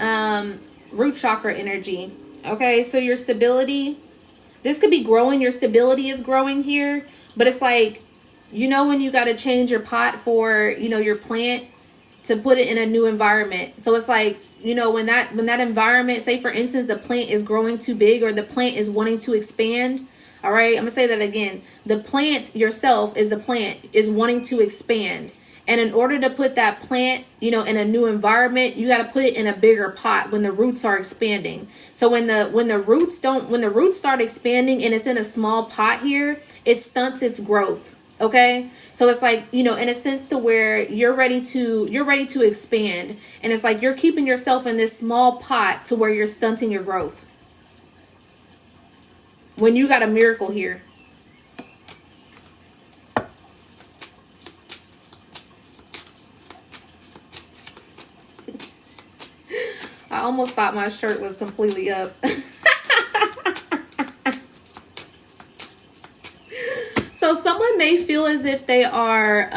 root chakra energy. Okay, so your stability, this could be growing. Your stability is growing here, but it's like, you know, when you got to change your pot for, you know, your plant to put it in a new environment. So it's like, you know, when that environment, say for instance, the plant is growing too big or the plant is wanting to expand. All right, I'm gonna say that again. The plant yourself is the plant is wanting to expand. And in order to put that plant, you know, in a new environment, you got to put it in a bigger pot when the roots are expanding. So when the roots start expanding and it's in a small pot here, it stunts its growth. Okay, so it's like, you know, in a sense to where you're ready to expand, and it's like you're keeping yourself in this small pot to where you're stunting your growth when you got a miracle here. I almost thought my shirt was completely up. So someone may feel as if they are,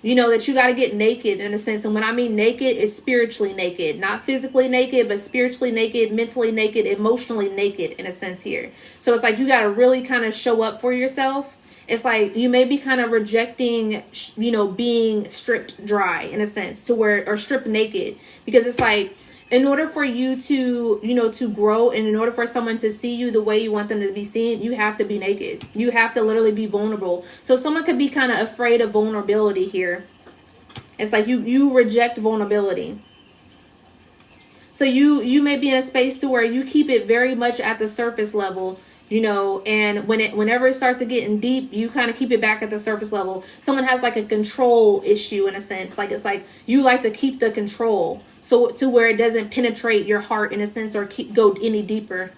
you know, that you got to get naked in a sense. And when I mean naked, it's spiritually naked, not physically naked, but spiritually naked, mentally naked, emotionally naked in a sense here. So it's like you got to really kind of show up for yourself. It's like you may be kind of rejecting, you know, being stripped dry in a sense to where, or stripped naked, because it's like, in order for you to, you know, to grow, and in order for someone to see you the way you want them to be seen, you have to be naked. You have to literally be vulnerable. So someone could be kind of afraid of vulnerability here. It's like you reject vulnerability. So you may be in a space to where you keep it very much at the surface level, you know, and whenever it starts to get in deep, you kind of keep it back at the surface level. Someone has like a control issue in a sense. Like it's like you like to keep the control, so to where it doesn't penetrate your heart in a sense, or go any deeper,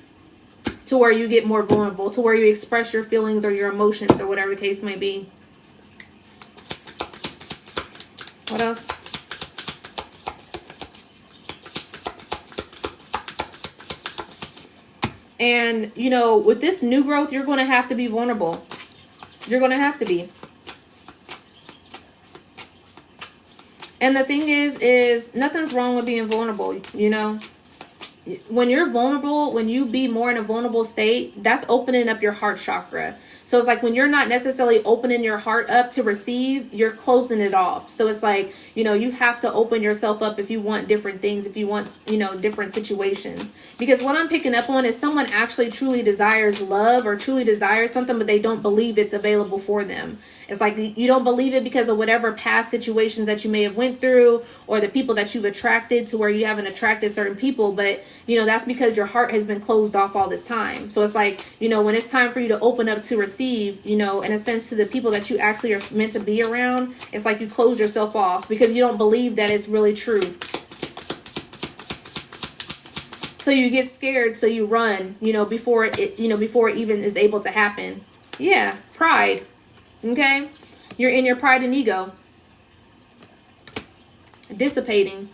to where you get more vulnerable, to where you express your feelings or your emotions or whatever the case may be. What else? And, you know, with this new growth, you're going to have to be vulnerable. You're going to have to be. And the thing is nothing's wrong with being vulnerable, you know. When you're vulnerable, when you be more in a vulnerable state, that's opening up your heart chakra. So it's like when you're not necessarily opening your heart up to receive, you're closing it off. So it's like, you know, you have to open yourself up if you want different things, if you want, you know, different situations. Because what I'm picking up on is someone actually truly desires love or truly desires something, but they don't believe it's available for them. It's like you don't believe it because of whatever past situations that you may have went through, or the people that you've attracted to where you haven't attracted certain people. But, you know, that's because your heart has been closed off all this time. So it's like, you know, when it's time for you to open up to receive, you know, in a sense to the people that you actually are meant to be around, it's like you close yourself off because you don't believe that it's really true. So you get scared, so you run, you know, before it even is able to happen. Yeah, pride. Okay? You're in your pride and ego. Dissipating.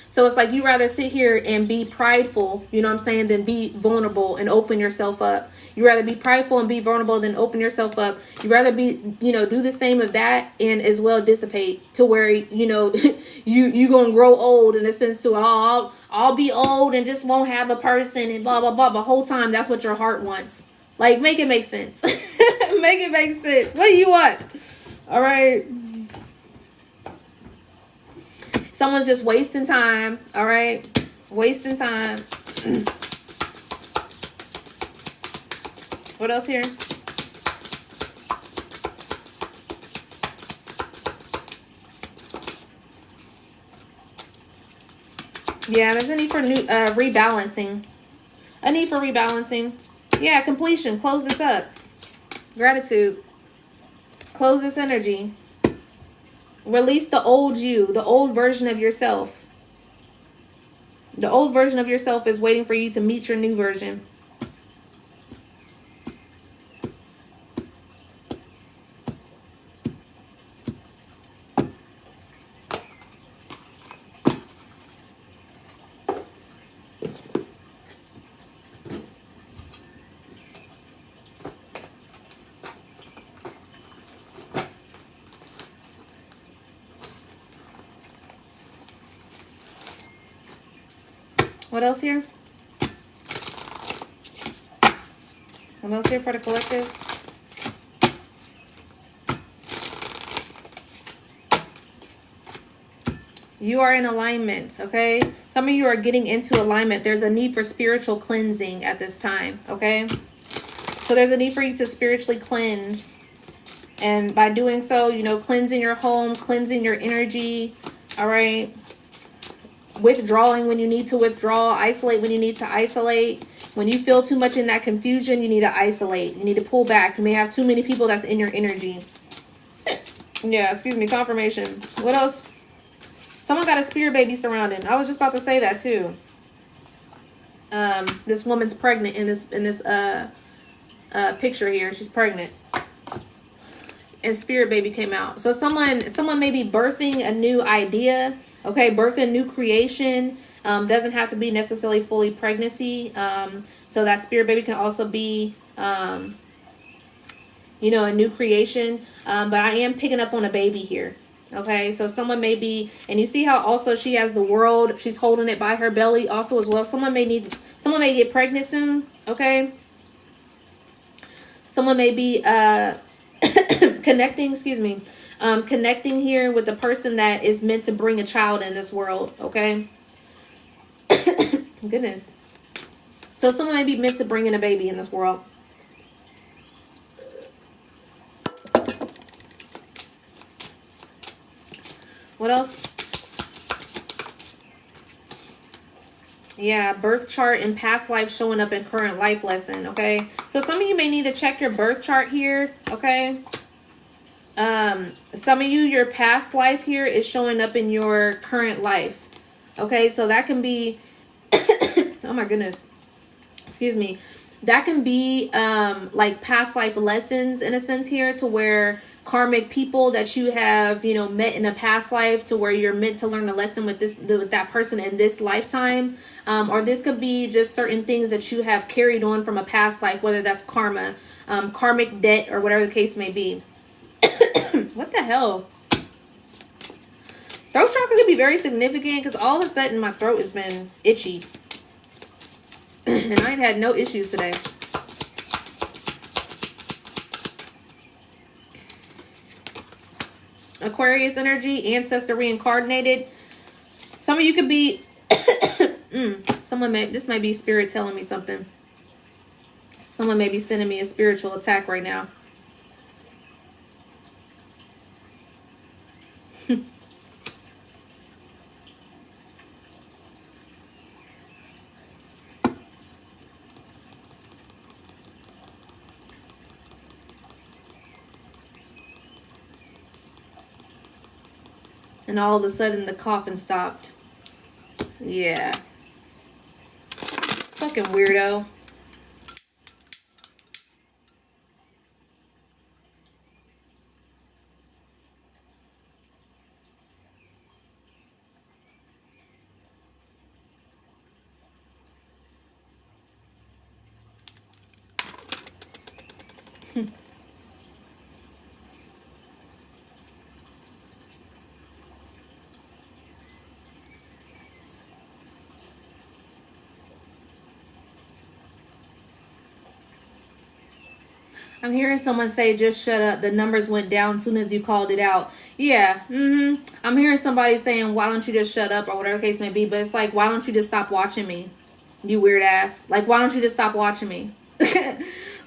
So it's like you rather sit here and be prideful, you know what I'm saying, than be vulnerable and open yourself up. You rather be prideful and be vulnerable than open yourself up. You rather be, you know, do the same of that and as well dissipate to where, you know, you gonna grow old in a sense to I'll be old and just won't have a person and blah blah blah. The whole time that's what your heart wants. Like, make it make sense. Make it make sense. What do you want? All right. Someone's just wasting time. All right. Wasting time. What else here? Yeah, there's a need for new rebalancing. A need for rebalancing. Yeah, completion. Close this up. Gratitude. Close this energy. Release the old you, the old version of yourself. The old version of yourself is waiting for you to meet your new version. What else here? What else here for the collective? You are in alignment, okay? Some of you are getting into alignment. There's a need for spiritual cleansing at this time, okay? So there's a need for you to spiritually cleanse. And by doing so, you know, cleansing your home, cleansing your energy, all right? Withdrawing when you need to withdraw, isolate when you need to isolate. When you feel too much in that confusion, you need to isolate. You need to pull back. You may have too many people that's in your energy. Yeah, excuse me, confirmation. What else? Someone got a spirit baby surrounding. I was just about to say that too. This woman's pregnant in this picture here. She's pregnant. And spirit baby came out. So someone may be birthing a new idea. Okay, birthing new creation. Doesn't have to be necessarily fully pregnancy. So that spirit baby can also be you know, a new creation. But I am picking up on a baby here. Okay, so someone may be, and you see how also she has the world, she's holding it by her belly also as well. Someone may get pregnant soon. Okay, someone may be connecting, connecting here with the person that is meant to bring a child in this world. Okay, goodness. So someone may be meant to bring in a baby in this world. What else? Yeah, birth chart and past life showing up in current life lesson, okay? So some of you may need to check your birth chart here, okay? Some of you, your past life here is showing up in your current life, okay? So that can be, oh my goodness, excuse me. That can be like past life lessons in a sense here, to where karmic people that you have, you know, met in a past life, to where you're meant to learn a lesson with that person in this lifetime. Or this could be just certain things that you have carried on from a past life, whether that's karma, karmic debt, or whatever the case may be. What the hell? Throat chakra could be very significant, because all of a sudden my throat has been itchy. And I ain't had no issues today. Aquarius energy, ancestor reincarnated. Some of you could be this might be spirit telling me something. Someone may be sending me a spiritual attack right now. And all of a sudden the coughing stopped. Yeah. Fucking weirdo. I'm hearing someone say, just shut up. The numbers went down as soon as you called it out. Yeah. I'm hearing somebody saying, why don't you just shut up, or whatever the case may be. But it's like, why don't you just stop watching me? You weird ass. Like, why don't you just stop watching me?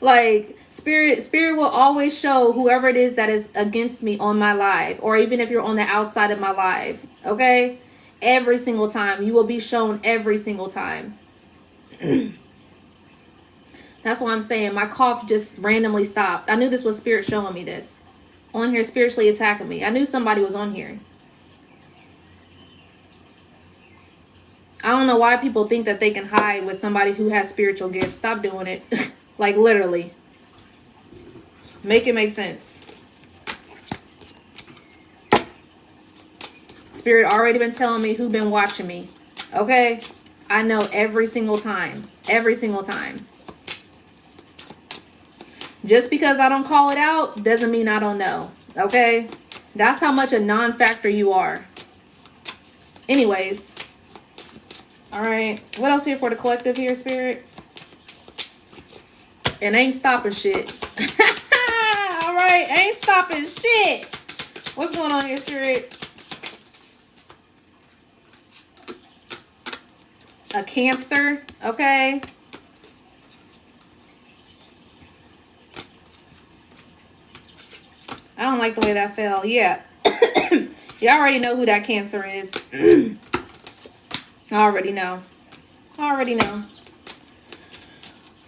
Like, spirit will always show whoever it is that is against me on my live. Or even if you're on the outside of my live. Okay? Every single time. You will be shown every single time. That's why I'm saying my cough just randomly stopped. I knew this was spirit showing me this. On here, spiritually attacking me. I knew somebody was on here. I don't know why people think that they can hide with somebody who has spiritual gifts. Stop doing it. Like, literally. Make it make sense. Spirit already been telling me who been watching me. Okay? I know every single time. Every single time. Just because I don't call it out doesn't mean I don't know. Okay? That's how much a non-factor you are. Anyways. All right. What else here for the collective here, Spirit? And ain't stopping shit. All right. Ain't stopping shit. What's going on here, Spirit? A Cancer. Okay. I don't like the way that fell. Yeah. You already know who that Cancer is. I already know. I already know.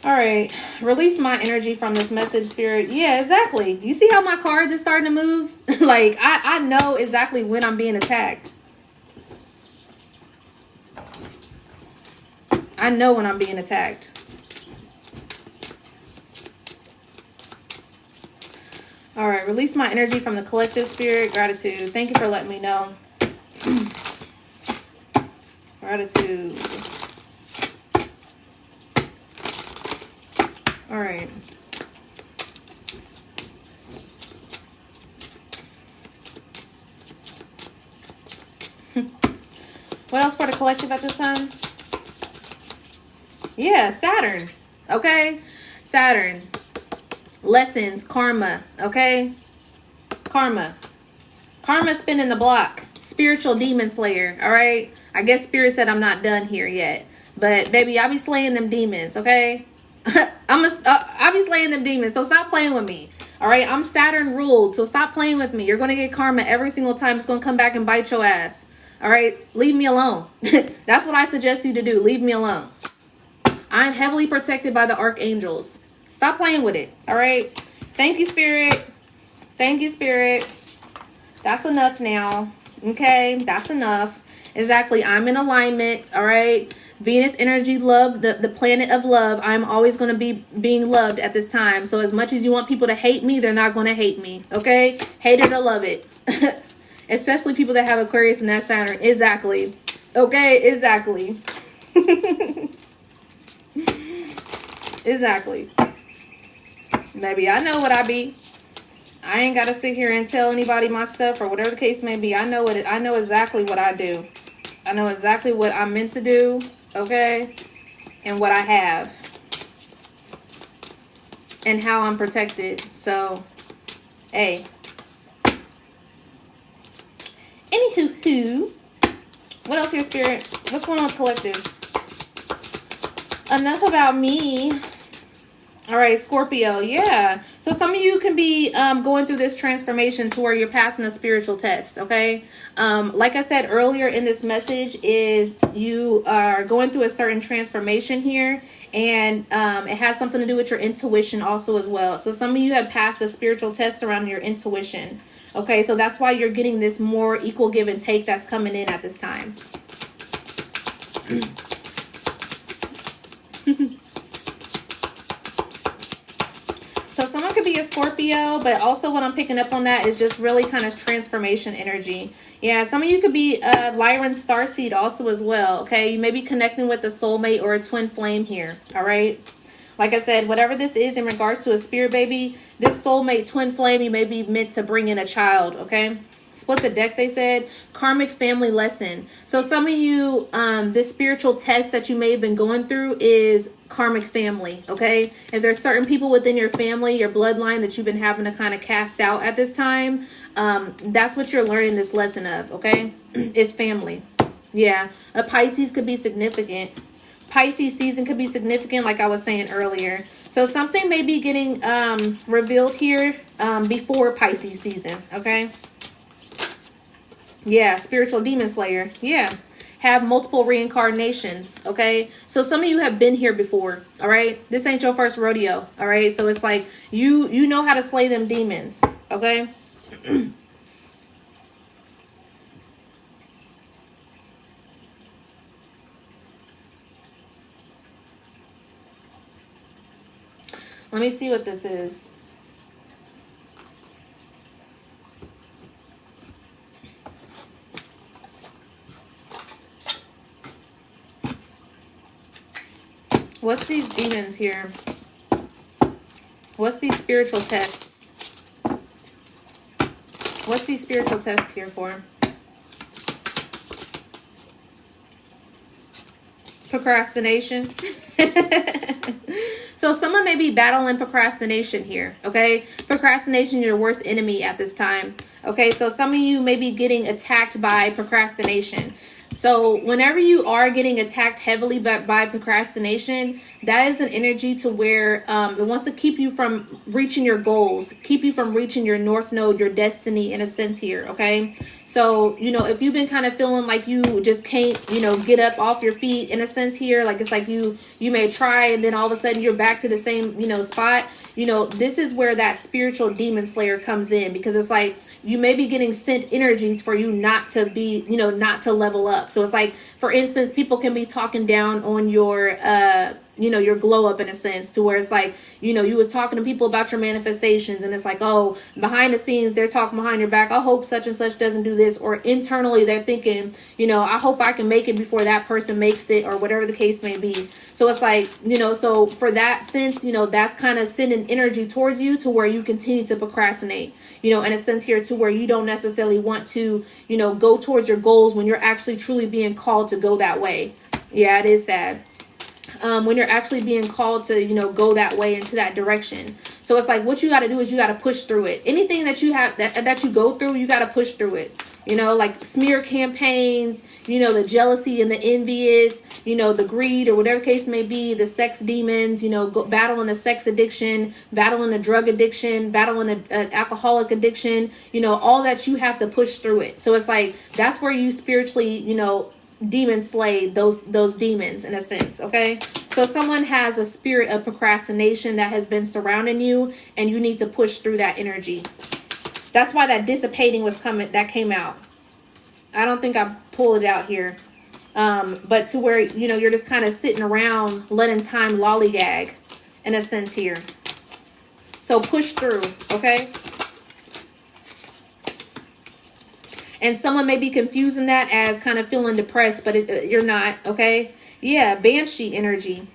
All right. Release my energy from this message, Spirit. Yeah, exactly. You see how my cards are starting to move? Like, I know exactly when I'm being attacked. I know when I'm being attacked. All right. Release my energy from the collective, Spirit. Gratitude. Thank you for letting me know. Gratitude. All right. What else for the collective at this time? Yeah, Saturn. Okay? Saturn. Lessons, karma. Okay? Karma. Karma spinning the block. Spiritual demon slayer. All right? I guess Spirit said I'm not done here yet. But, baby, I'll be slaying them demons. Okay? I'll be slaying them demons. So stop playing with me. All right? I'm Saturn ruled. So stop playing with me. You're going to get karma every single time. It's going to come back and bite your ass. All right? Leave me alone. That's what I suggest you to do. Leave me alone. I'm heavily protected by the archangels. Stop playing with it. All right? Thank you, Spirit. Thank you, Spirit. That's enough now. Okay? That's enough. Exactly. I'm in alignment. All right? Venus energy, love, the planet of love. I'm always going to be being loved at this time. So as much as you want people to hate me, they're not going to hate me. Okay? Hate it or love it. Especially people that have Aquarius and that Saturn. Exactly. Okay? Exactly. Exactly. Maybe I know what I be. I ain't got to sit here and tell anybody my stuff or whatever the case may be. I know exactly what I do. I know exactly what I'm meant to do. Okay? And what I have. And how I'm protected. So, hey. Anywho, what else here, Spirit? What's going on with collective? Enough about me. All right, Scorpio. Yeah. So some of you can be going through this transformation to where you're passing a spiritual test. Okay. Like I said earlier in this message, is you are going through a certain transformation here, and it has something to do with your intuition also as well. So some of you have passed a spiritual test around your intuition. Okay. So that's why you're getting this more equal give and take that's coming in at this time. So someone could be a Scorpio, but also what I'm picking up on that is just really kind of transformation energy. Yeah, some of you could be Lyran Starseed also as well, okay? You may be connecting with a soulmate or a twin flame here, all right? Like I said, whatever this is in regards to a spirit baby, this soulmate twin flame, you may be meant to bring in a child, okay? Split the deck, they said. Karmic family lesson. So some of you, this spiritual test that you may have been going through is karmic family, okay? If there's certain people within your family, your bloodline that you've been having to kind of cast out at this time, that's what you're learning this lesson of, okay? Is family. Yeah. A Pisces could be significant. Pisces season could be significant, like I was saying earlier. So something may be getting revealed here before Pisces season, okay? Yeah, spiritual demon slayer. Yeah. Have multiple reincarnations, okay? So some of you have been here before, all right? This ain't your first rodeo, all right? So it's like you know how to slay them demons, okay? Let me see what this is. What's these demons here? What's these spiritual tests? What's these spiritual tests here for? Procrastination. So someone may be battling procrastination here, okay? Procrastination, your worst enemy at this time, okay? So some of you may be getting attacked by procrastination. So whenever you are getting attacked heavily by procrastination, that is an energy to where it wants to keep you from reaching your goals, keep you from reaching your north node, your destiny in a sense here, okay? So, if you've been kind of feeling like you just can't, get up off your feet in a sense here, like it's like you may try and then all of a sudden you're back to the same, spot, this is where that spiritual demon slayer comes in, because it's like you may be getting sent energies for you not to be, not to level up. So it's like, for instance, people can be talking down on your, your glow up in a sense, to where it's like, you was talking to people about your manifestations and it's like, oh, behind the scenes, they're talking behind your back. I hope such and such doesn't do this. Or internally, they're thinking, I hope I can make it before that person makes it, or whatever the case may be. So it's like, so for that sense, that's kind of sending energy towards you to where you continue to procrastinate, in a sense here, to where you don't necessarily want to, go towards your goals when you're actually truly being called to go that way. Yeah, it is sad. When you're actually being called to, go that way into that direction. So it's like, what you got to do is you got to push through it. Anything that you have that you go through, you got to push through it. Like smear campaigns, the jealousy and the envious, the greed or whatever case may be, the sex demons, battling a sex addiction, battling a drug addiction, battling an alcoholic addiction, all that, you have to push through it. So it's like, that's where you spiritually, demon slay those demons in a sense, okay? So someone has a spirit of procrastination that has been surrounding you, and you need to push through that energy. That's why that dissipating that came out. I don't think I pulled it out here. But to where, you're just kind of sitting around letting time lollygag in a sense here. So push through, okay? And someone may be confusing that as kind of feeling depressed, but you're not, okay? Yeah, banshee energy.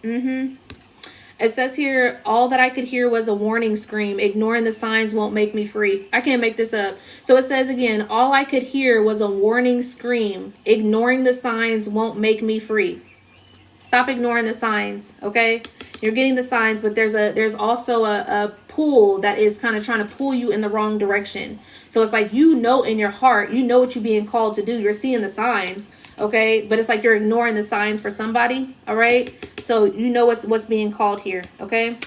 It says here, all that I could hear was a warning scream. Ignoring the signs won't make me free. I can't make this up. So it says again, all I could hear was a warning scream. Ignoring the signs won't make me free. Stop ignoring the signs, okay? You're getting the signs, but there's also a pull that is kind of trying to pull you in the wrong direction. So it's like, in your heart, what you're being called to do. You're seeing the signs, okay? But it's like you're ignoring the signs for somebody, all right? So what's being called here, okay?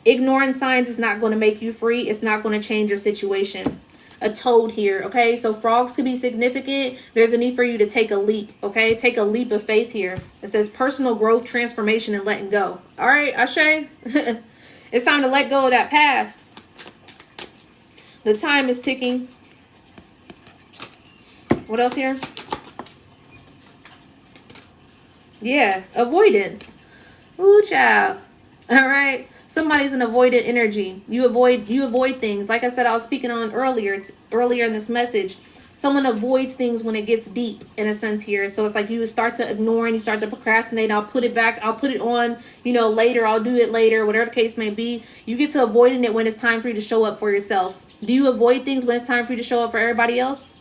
Ignoring signs is not going to make you free. It's not going to change your situation. A toad here, okay? So frogs could be significant. There's a need for you to take a leap, okay? Take a leap of faith here. It says personal growth, transformation, and letting go. All right, Ashe? It's time to let go of that past. The time is ticking. What else here? Yeah, avoidance. Ooh, child. All right. Somebody's an avoidant energy. You avoid things. Like I said, I was speaking on earlier in this message. Someone avoids things when it gets deep in a sense here. So it's like you start to ignore and you start to procrastinate. I'll put it back. I'll put it on, later. I'll do it later, whatever the case may be. You get to avoiding it when it's time for you to show up for yourself. Do you avoid things when it's time for you to show up for everybody else?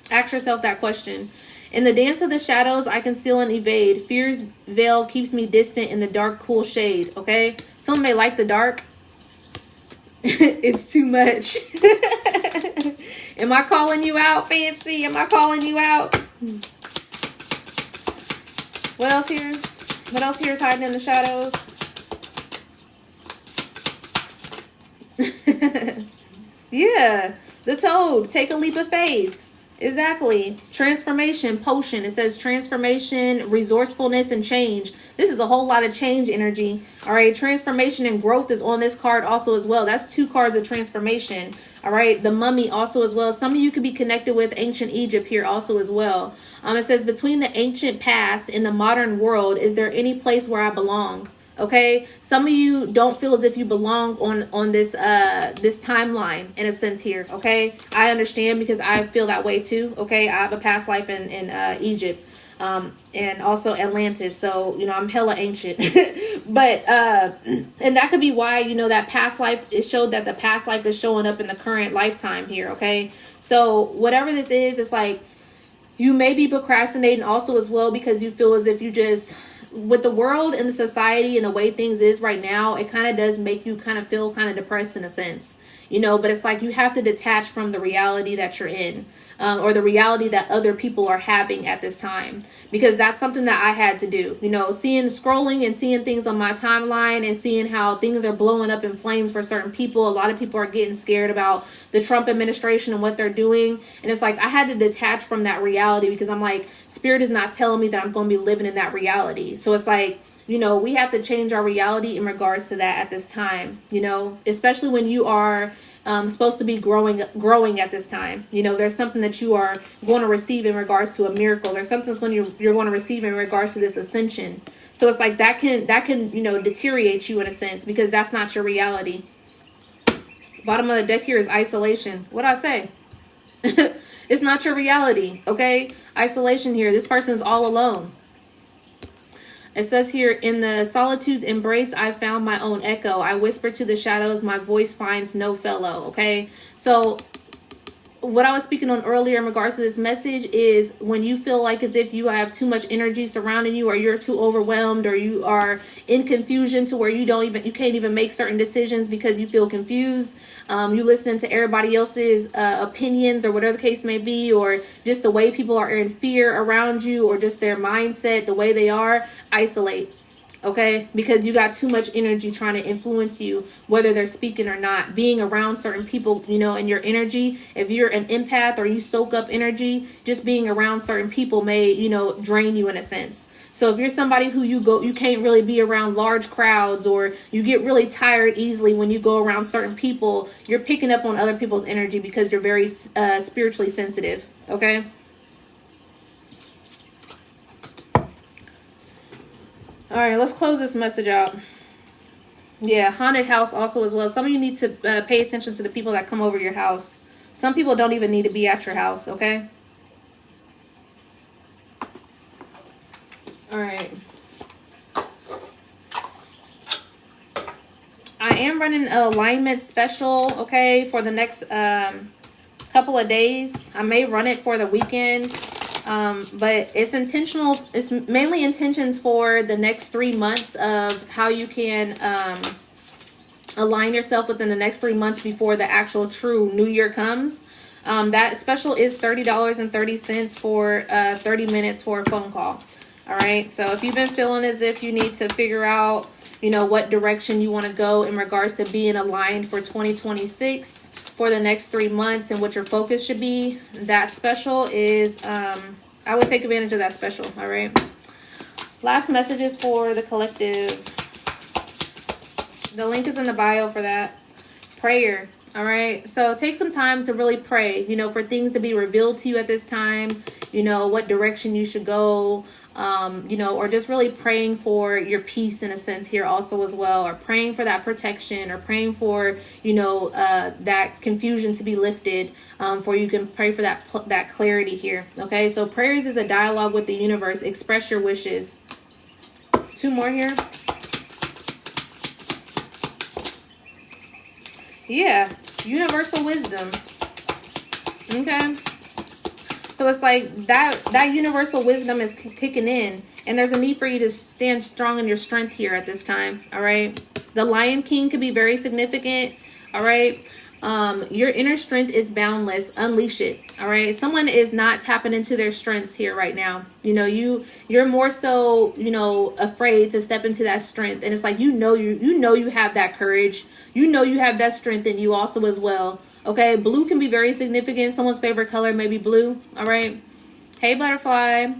Ask yourself that question. In the dance of the shadows, I conceal and evade. Fear's veil keeps me distant in the dark, cool shade. Okay? Someone may like the dark. It's too much. Am I calling you out, Fancy? Am I calling you out? What else here? What else here is hiding in the shadows? Yeah. The toad. Take a leap of faith. Exactly. Transformation, potion. It says transformation, resourcefulness, and change. This is a whole lot of change energy. All right. Transformation and growth is on this card also as well. That's 2 cards of transformation. All right. The mummy also as well. Some of you could be connected with ancient Egypt here also as well. It says between the ancient past and the modern world, is there any place where I belong? Okay, some of you don't feel as if you belong on this this timeline in a sense here. Okay, I understand because I feel that way too. Okay, I have a past life in Egypt, and also Atlantis. So I'm hella ancient, but and that could be why that past life, it showed that the past life is showing up in the current lifetime here. Okay, so whatever this is, it's like You may be procrastinating also as well because you feel as if you just, with the world and the society and the way things is right now, it kind of does make you kind of feel kind of depressed in a sense, you know, but it's like you have to detach from the reality that you're in, or the reality that other people are having at this time, because that's something that I had to do, you know, scrolling and seeing things on my timeline and seeing how things are blowing up in flames for certain people. A lot of people are getting scared about the Trump administration and what they're doing. And it's like, I had to detach from that reality because I'm like, Spirit is not telling me that I'm going to be living in that reality. So it's like, you know, we have to change our reality in regards to that at this time, you know, especially when you are supposed to be growing at this time. You know, there's something that you are going to receive in regards to a miracle. There's something when you're going to receive in regards to this ascension. So it's like that can, you know, deteriorate you in a sense because that's not your reality. Bottom of the deck here is isolation. What'd I say? It's not your reality, okay? Isolation here. This person is all alone. It says here, in the solitude's embrace, I found my own echo. I whisper to the shadows, my voice finds no fellow. Okay, so what I was speaking on earlier in regards to this message is when you feel like as if you have too much energy surrounding you, or you're too overwhelmed, or you are in confusion to where you can't even make certain decisions because you feel confused. You listening to everybody else's opinions or whatever the case may be, or just the way people are in fear around you, or just their mindset, the way they are. Isolate. Okay, because you got too much energy trying to influence you, whether they're speaking or not. Being around certain people, you know, and your energy, if you're an empath or you soak up energy, just being around certain people may, you know, drain you in a sense. So if you're somebody who you can't really be around large crowds, or you get really tired easily when you go around certain people, you're picking up on other people's energy because you're very spiritually sensitive. Okay. All right, let's close this message out. Yeah, haunted house also as well. Some of you need to pay attention to the people that come over your house. Some people don't even need to be at your house, okay? All right. I am running an alignment special, okay, for the next couple of days. I may run it for the weekend. But it's intentional. It's mainly intentions for the next 3 months of how you can align yourself within the next 3 months before the actual true new year comes. That special is $30.30 for 30 minutes for a phone call. All right. So if you've been feeling as if you need to figure out, you know, what direction you want to go in regards to being aligned for 2026 for the next 3 months and what your focus should be, that special is, I would take advantage of that special. All right. Last messages for the collective. The link is in the bio for that. Prayer. All right. So take some time to really pray, you know, for things to be revealed to you at this time, you know, what direction you should go, you know, or just really praying for your peace in a sense here also as well, or praying for that protection, or praying for, you know, that confusion to be lifted, for you can pray for that clarity here. Okay. So prayers is a dialogue with the universe. Express your wishes. 2 more here. Yeah, universal wisdom. Okay. So it's like that universal wisdom is kicking in, and there's a need for you to stand strong in your strength here at this time. All right. The Lion King could be very significant. All right. Your inner strength is boundless. Unleash it. All right. Someone is not tapping into their strengths here right now. You know, you're more so, you know, afraid to step into that strength. And it's like, you know you have that courage. You know you have that strength in you also as well. Okay. Blue can be very significant. Someone's favorite color may be blue. All right. Hey, butterfly.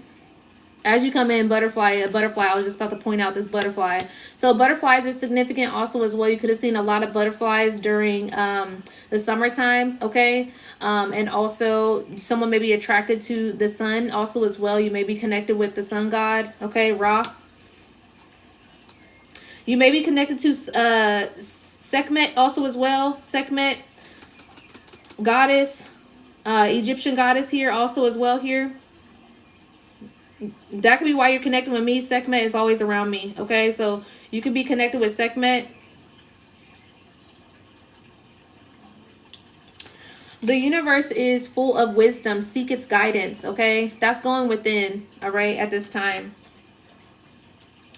As you come in, butterfly, I was just about to point out this butterfly. So butterflies is significant also as well. You could have seen a lot of butterflies during the summertime, okay? And also someone may be attracted to the sun also as well. You may be connected with the sun god, okay, Ra. You may be connected to Sekhmet also as well. Sekhmet, goddess, Egyptian goddess here also as well here. That could be why you're connecting with me. Sekhmet is always around me. Okay, so you could be connected with Sekhmet. The universe is full of wisdom. Seek its guidance, okay? That's going within, all right, at this time.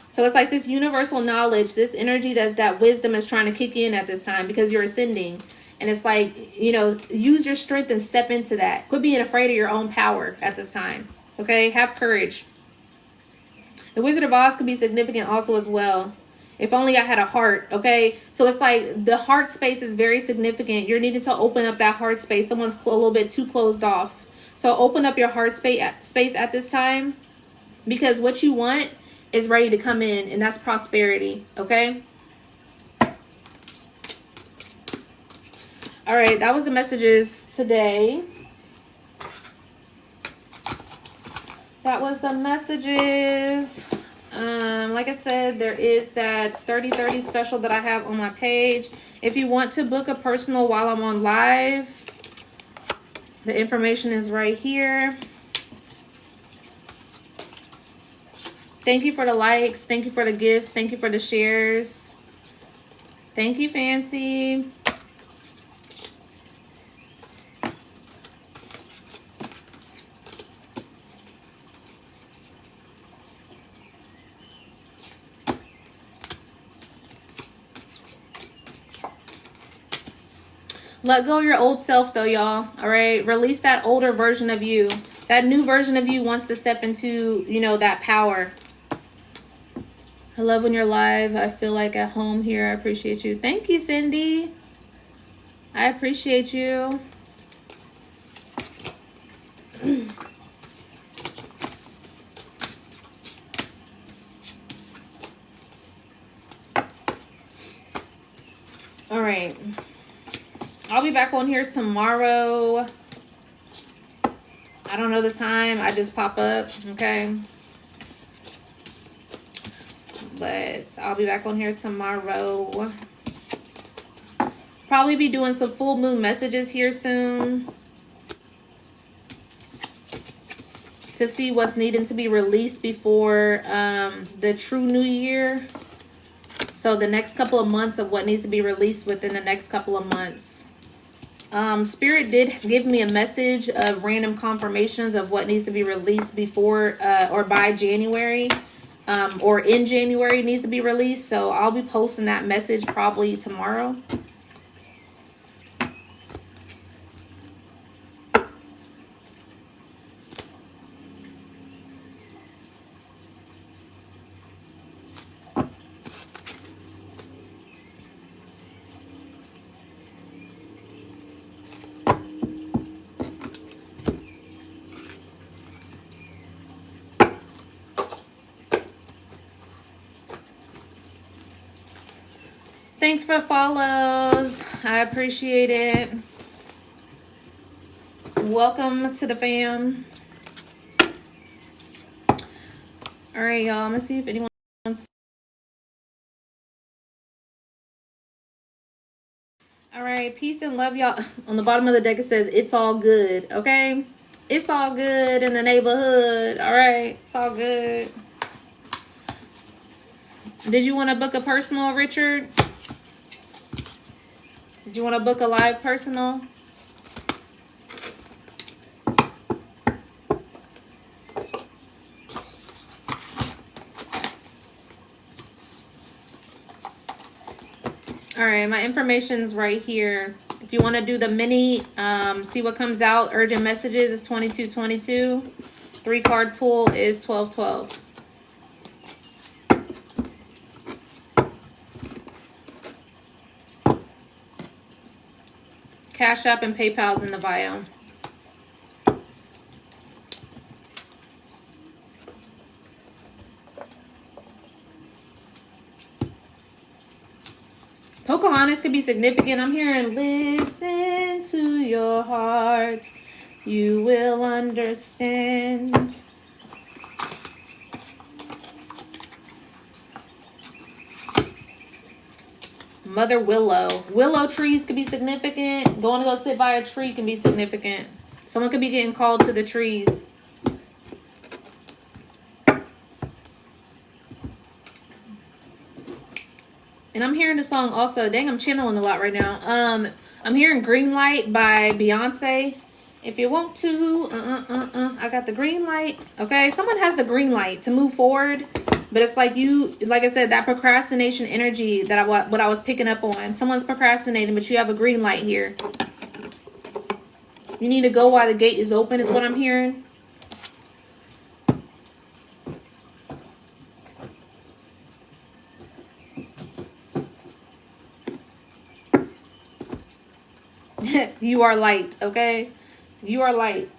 So it's like this universal knowledge, this energy that wisdom is trying to kick in at this time because you're ascending. And it's like, you know, use your strength and step into that. Quit being afraid of your own power at this time, okay? Have courage. The Wizard of Oz could be significant also as well. If only I had a heart, okay? So it's like the heart space is very significant. You're needing to open up that heart space. Someone's a little bit too closed off. So open up your heart space at this time, because what you want is ready to come in, and that's prosperity, okay? All right, that was the messages today. That was the messages. Like I said, there is that 30/30 special that I have on my page. If you want to book a personal while I'm on live, the information is right here. Thank you for the likes. Thank you for the gifts. Thank you for the shares. Thank you, Fancy. Let go of your old self, though, y'all. All right? Release that older version of you. That new version of you wants to step into, you know, that power. I love when you're live. I feel like at home here. I appreciate you. Thank you, Cindy. I appreciate you. All right. I'll be back on here tomorrow. I don't know the time. I just pop up, okay? But I'll be back on here tomorrow. Probably be doing some full moon messages here soon to see what's needing to be released before the true new year. So the next couple of months of what needs to be released within the next couple of months. Spirit did give me a message of random confirmations of what needs to be released before or by January, or in January needs to be released. So I'll be posting that message probably tomorrow. Thanks for follows. I appreciate it. Welcome to the fam. All right, y'all. I'm going to see if anyone wants. All right. Peace and love, y'all. On the bottom of the deck, it says, it's all good. Okay? It's all good in the neighborhood. All right? It's all good. Did you want to book a personal, Richard? Did you want to book a live personal? All right, my information's right here. If you want to do the mini, see what comes out, urgent messages is 2222. 3-card pull is 1212. Cash App and PayPal's in the bio. Pocahontas could be significant. I'm hearing, listen to your heart. You will understand. Mother Willow. Willow trees could be significant. Going to go sit by a tree can be significant. Someone could be getting called to the trees. And I'm hearing the song also. Dang, I'm channeling a lot right now. I'm hearing Green Light by Beyonce. If you want to, I got the green light. Okay, someone has the green light to move forward, but it's like you, like I said, that procrastination energy that what I was picking up on. Someone's procrastinating, but you have a green light here. You need to go while the gate is open, is what I'm hearing. You are light, okay? You are light.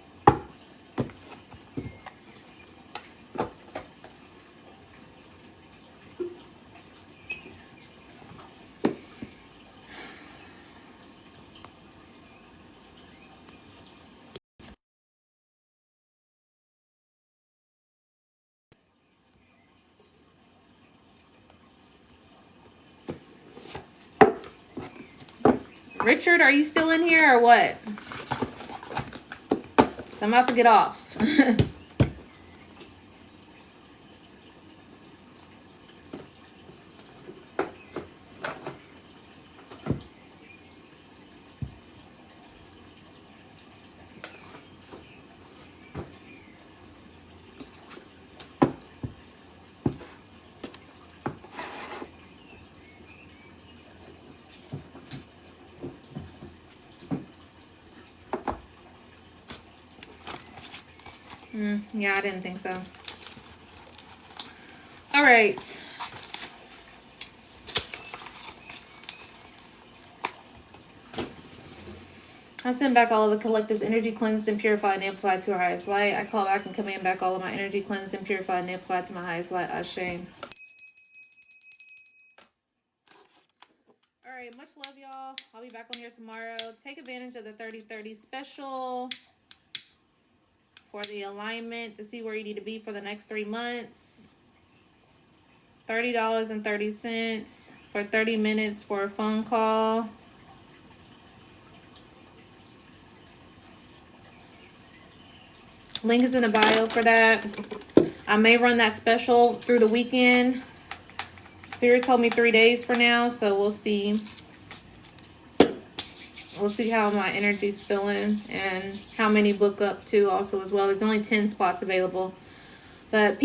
Richard, are you still in here or what? So I'm about to get off. Yeah, I didn't think so. All right. I send back all of the collective's energy cleansed and purified and amplified to our highest light. I call back and command back all of my energy cleansed and purified and amplified to my highest light. Ashe. All right, much love, y'all. I'll be back on here tomorrow. Take advantage of the 30/30 special for the alignment to see where you need to be for the next 3 months. $30.30 for 30 minutes for a phone call. Link is in the bio for that. I may run that special through the weekend. Spirit told me 3 days for now, so we'll see. We'll see how my energy's feeling and how many book up to also as well. There's only 10 spots available. But peace.